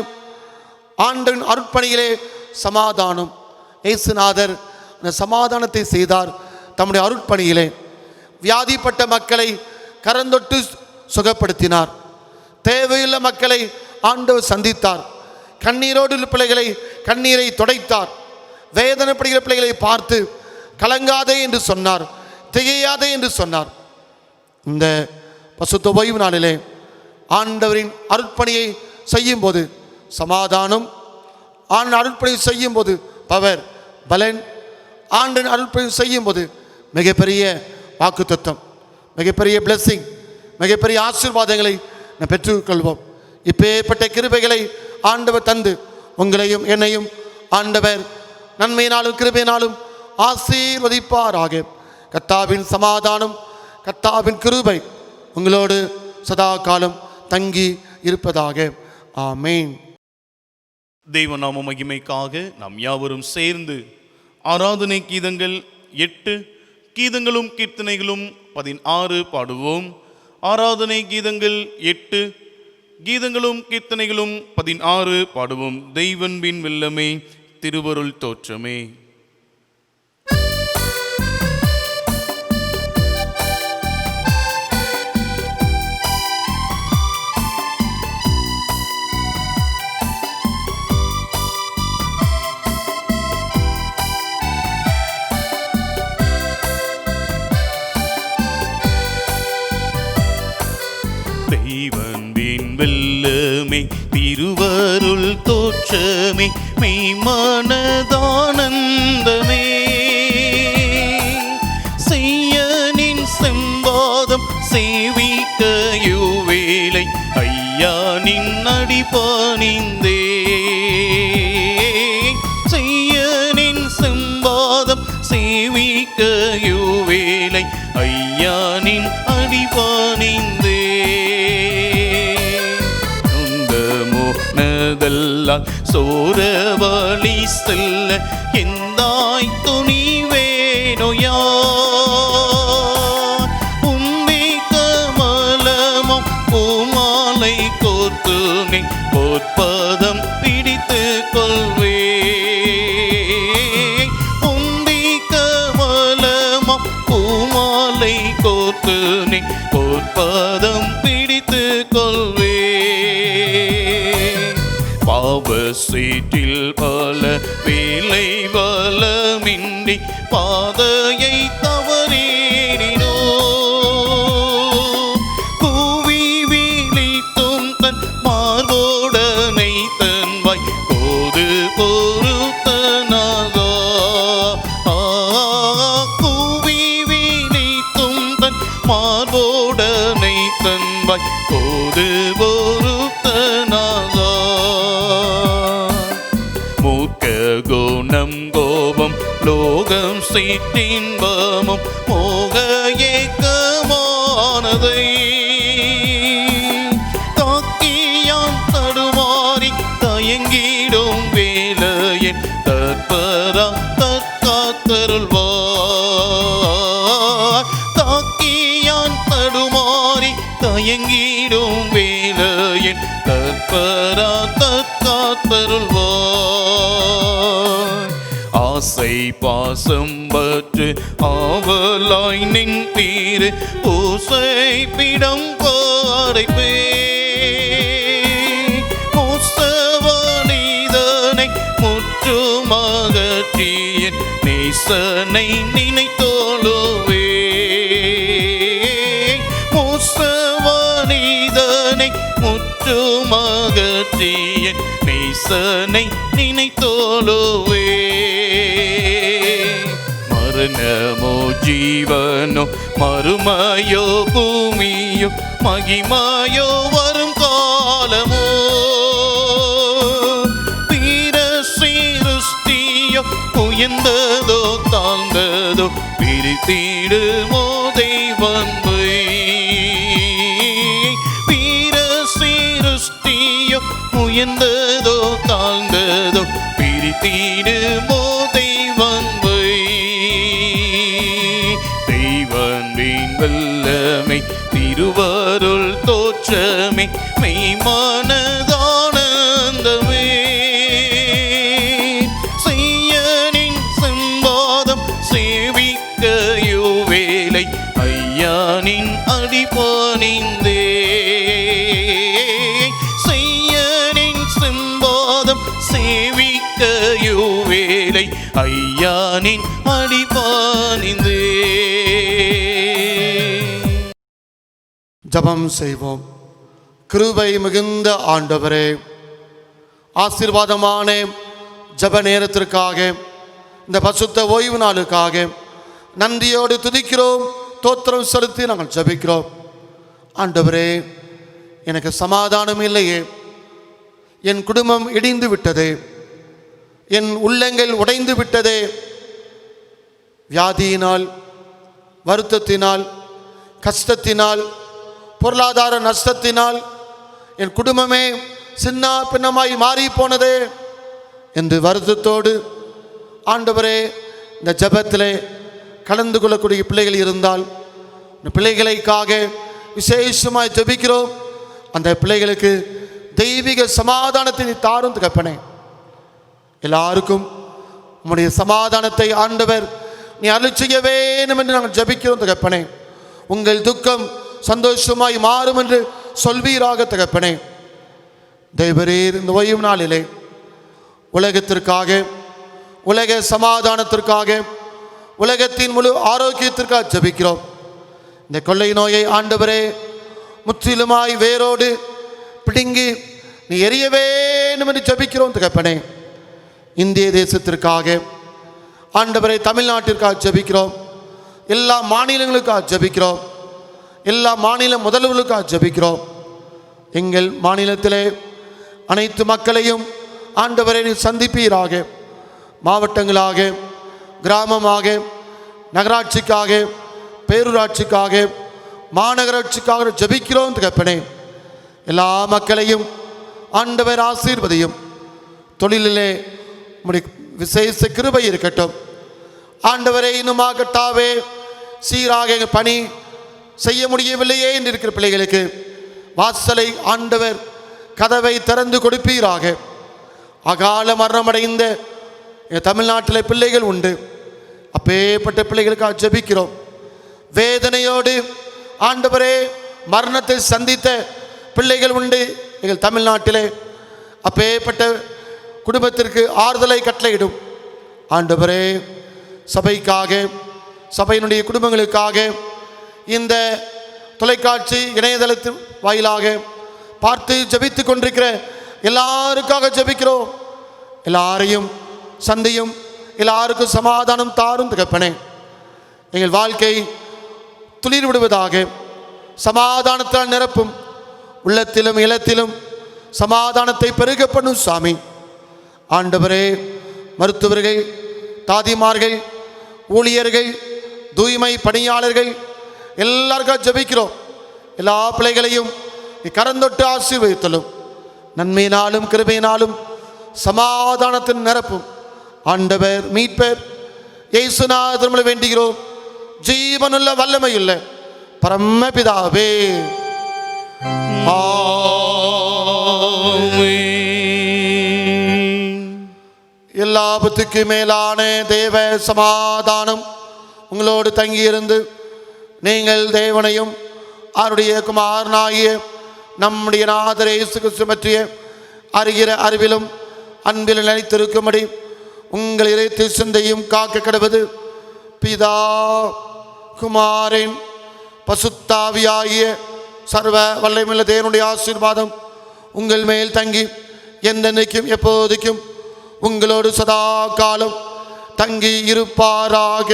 ஆண்டின் அருட்பணியிலே சமாதானம், இயேசுநாதர் அந்த சமாதானத்தை செய்தார். தம்முடைய அருட்பணியிலே வியாதிப்பட்ட மக்களை கரந்தொட்டு சுகப்படுத்தினார். தேவையுள்ள மக்களை ஆண்டவர் சந்தித்தார். கண்ணீரோடு உள்ள பிள்ளைகளை கண்ணீரை துடைத்தார். வேதனைப்படுகிற பிள்ளைகளை பார்த்து கலங்காதே என்று சொன்னார், திகையாதே என்று சொன்னார். இந்த பசுத்த ஓய்வு நாளிலே ஆண்டவரின் அருட்பணியை செய்யும் போது சமாதானம், அருட்பணி செய்யும் போது பவர், பலன், ஆண்டின் அருட்பணி செய்யும் போது மிகப்பெரிய வாக்குத்தத்தம், மிகப்பெரிய பிளெஸிங், மிகப்பெரிய ஆசீர்வாதங்களை நாம் பெற்றுக்கொள்வோம். இப்பேற்பட்ட கிருபைகளை ஆண்டவர் தந்து உங்களையும் என்னையும் ஆண்டவர் நன்மையினாலும் கிருபையினாலும் ஆசீர்வதிப்பாராக. கர்த்தாவின் சமாதானம், கர்த்தாவின் கிருபை உங்களோடு சதா காலம் தங்கி இருப்பதாக. ஆமேன். தெய்வ நாம மகிமைக்காக நாம் யாவரும் சேர்ந்து ஆராதனை கீதங்கள் 8, கீதங்களும் கீர்த்தனைகளும் 16 பாடுவோம். ஆராதனை கீதங்கள் 8, கீதங்களும் கீர்த்தனைகளும் 16 பாடுவோம். தெய்வன்பின் வெல்லமே, திருவருள் தோற்றமே. தெய்வன்பின் வெல்லமே, திருவருள் தோற்றமே, மெய்மனதானந்தமே, செய்யனின் செம்பாதம் சேவிக்க யுவேளை ஐயானின் அடிபணிந்தே. செய்யனின் செம்பாதம் சேவிக்க யுவேளை ஐயானின் அடிபணிந்தே. சோரவழி செல்ல எந்தாய் துணிவேனோயா. உந்தி கமலமும் பூமாலை கோர்த்து நீ பொற்பதம் பிடித்து கொள்வே. உந்தி கமலமும் பூமாலை கோர்த்து நீ பொற்பதம் பிடித்து கொள்வே. பாவசீட்டில் பல வேலை வலமின்றி பாதையை தவறேனோ. கூவி விழித்தும் தன் மார்போடனை தன்வாய் போது பொறுத்தனாகா. கூவி விழித்தும் தன் மார்போடனை தன்வாய் போது பொறுத்தனாகா. குணம் கோபம் லோகம் சீட்டின்பமும் மோக ஏக்கமானதை தாக்கியான் தடுமாறி தயங்கிடும் வேலையின் தற்பரா தற்காத்தருள்வார். தாக்கியான் தடுமாறி தயங்கிடும் வேலையின் தற்பரா ஆசை பாசம் பற்று ஆவலாய் நின்றீர் பூசை பிடம் பாரைப்பே மூசவனிதனை முற்றுமாகற்றிய நேசனை நினைத்தோலுவே மூசவனிதனை முற்றுமாகற்றிய நேசனை நினைத்தோலுவே மரணமோ ஜீவனோ மறுமையோ பூமியோ மகிமாயோ வரும் காலமோ வீர சிருஷ்டியோ உயர்ந்ததோ தாழ்ந்ததோ பிரித்திடுமோ தெய்வன்பை வீர சிருஷ்டியோ உயர்ந்ததோ தாழ்ந்ததோ பிரித்திடுமோ தெய்வன்பை தெய்வன்பின் வல்லமை திருவருள் தோற்றமே மெய்மானதானந்தமே செய்யனின் செம்பாதம் சேவிக்கையோ வேலை ஐயானின் அடிபணிந்தே செய்யனின் செம்பாதம் சேவிக்கையோ வேலை ஐயானின் அடிபணிந்தே. ஜெபம் செய்வோம். கிருபை மிகுந்த ஆண்டவரே, ஆசீர்வாதமான ஜெப நேரத்திற்காக இந்த பசுத்த ஓய்வு நாளுக்காக நன்றியோடு துதிக்கிறோம், தோத்திரம் செலுத்தி நாங்கள் ஜெபிக்கிறோம். ஆண்டவரே, எனக்கு சமாதானம் இல்லையே, என் குடும்பம் இடிந்து விட்டதே, என் உள்ளங்கள் உடைந்து விட்டதே, வியாதியினால், வருத்தத்தினால், கஷ்டத்தினால், பொருளாதார நஷ்டத்தினால் என் குடும்பமே சின்ன பின்னமாய் மாறி போனதே என்று வருத்தத்தோடு ஆண்டவரே இந்த ஜெபத்திலே கலந்து கொள்ளக்கூடிய பிள்ளைகள் இருந்தால் இந்த பிள்ளைகளுக்காக விசேஷமாய் ஜெபிக்கிறோம். அந்த பிள்ளைகளுக்கு தெய்வீக சமாதானத்தை தாரும் தகப்பனே. எல்லாருக்கும் உம்முடைய சமாதானத்தை ஆண்டவர் நீ அருள் செய்ய வேண்டும் என்று நாங்கள் ஜெபிக்கிறோம் தகப்பனே. உங்கள் துக்கம் சந்தோஷமாய் மாறும் என்று சொல்வீராக தகப்பனே. தேவரீர் இந்த ஓய்வு நாளிலே உலகத்திற்காக, உலக சமாதானத்திற்காக, உலகத்தின் முழு ஆரோக்கியத்திற்காக ஜெபிக்கிறோம். இந்த கொள்ளை நோயை ஆண்டவரே முற்றிலுமாய் வேரோடு பிடுங்கி நீ எரிய வேண்டும் என்று ஜெபிக்கிறோம் தகப்பனே. இந்திய தேசத்திற்காக ஆண்டவரை தமிழ்நாட்டிற்காக ஜெபிக்கிறோம். எல்லா மாநிலங்களுக்காக ஜெபிக்கிறோம். எல்லா மாநில முதல்வர்களுக்காக ஜெபிக்கிறோம். எங்கள் மாநிலத்திலே அனைத்து மக்களையும் ஆண்டவரை நீ சந்திப்பீராக. மாவட்டங்களாக, கிராமமாக, நகராட்சிக்காக, பேரூராட்சிக்காக, மாநகராட்சிக்காக ஜெபிக்கிறோம் தகப்பனே. எல்லா மக்களையும் ஆண்டவர் ஆசீர்வதியும். தொழிலிலே உம்முடைய விசேஷ கிருபை இருக்கட்டும் ஆண்டவரே. இன்னுமாகட்டாவே சீராக பணி செய்ய முடியவில்லையே என்று இருக்கிற பிள்ளைகளுக்கு வாசலை ஆண்டவர் கதவை திறந்து கொடுப்பீராக. அகால மரணமடைந்த தமிழ்நாட்டில் பிள்ளைகள் உண்டு. அப்பேற்பட்ட பிள்ளைகளுக்காக ஜெபிக்கிறோம். வேதனையோடு ஆண்டவரே மரணத்தை சந்தித்த பிள்ளைகள் உண்டு எங்கள் தமிழ்நாட்டிலே. அப்பேற்பட்ட குடும்பத்திற்கு ஆறுதலை கட்டளையிடும் ஆண்டவரே. சபைக்காக, சபையினுடைய குடும்பங்களுக்காக இந்த தொலைக்காட்சி இணையதளத்தின் வாயிலாக பார்த்து ஜெபித்து கொண்டிருக்கிற எல்லாருக்காக ஜெபிக்கிறோம். எல்லாரையும் சந்தியும், எல்லாருக்கும் சமாதானம் தாரும் தகப்பனே. எங்கள் வாழ்க்கை துளிர் விடுவதாக, சமாதானத்தால் நிரப்பும். உள்ளத்திலும் இல்லத்திலும் சமாதானத்தை பெருக பண்ணும் சாமி. ஆண்டவரே, மருத்துவர்கள், தாதிமார்கள், ஊழியர்கள், தூய்மை பணியாளர்கள் எல்லாருக்கும் ஜெபிக்கிறோம். எல்லா பிள்ளைகளையும் கரந்தொட்டு ஆசீர்வதித்தலும். நன்மையினாலும் கிருபையினாலும் சமாதானத்தின் நிரப்பும் ஆண்டவர் மீட்பர் இயேசுநாதர் வேண்டுகிறோம். ஜீவனுள்ள வல்லமையுள்ள பரமபிதாவே, ஆமென். எல்லாபத்துக்கு மேலான தேவ சமாதானம் உங்களோடு தங்கியிருந்து நீங்கள் தேவனையும் அவருடைய குமாரனாகிய நம்முடைய நாதர் இயேசு கிறிஸ்து பற்றிய அறிகிற அறிவிலும் அன்பில் நிலைத்திருக்கும்படி உங்கள் இறைத்து சிந்தையும் காக்க கடவது பிதா குமாரின் பசுத்தாவியாகிய சர்வ வல்லமையுள்ள தேவனுடைய ஆசீர்வாதம் உங்கள் மேல் தங்கி என்றென்றைக்கும் எப்போதைக்கும் உங்களோடு சதா காலம் தங்கி இருப்பாராக.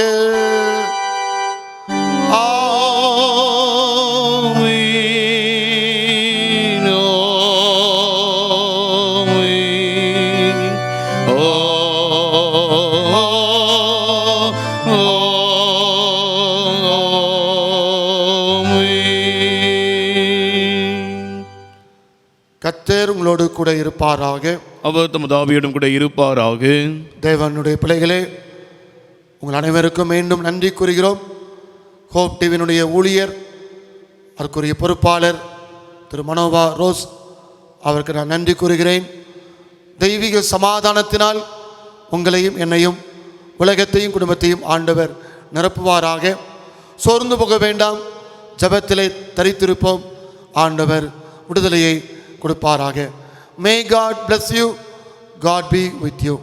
கர்த்தர் உங்களோடு கூட இருப்பாராக. அவர் தமது ஆவியோடும் கூட இருப்பாராக. தேவனுடைய பிள்ளைகளே, உங்கள் அனைவருக்கும் மீண்டும் நன்றி கூறுகிறோம். ஹோப் டிவியினுடைய ஊழியர், அதற்குரிய பொறுப்பாளர் திரு மனோபா ரோஸ் அவருக்கு நான் நன்றி கூறுகிறேன். தெய்வீக சமாதானத்தினால் உங்களையும் என்னையும் உலகத்தையும் குடும்பத்தையும் ஆண்டவர் நிரப்புவாராக. சோர்ந்து போக வேண்டாம், ஜெபத்திலே தரித்திருப்போம். ஆண்டவர் விடுதலையை கொடுப்பாராக. May God bless you. God be with you.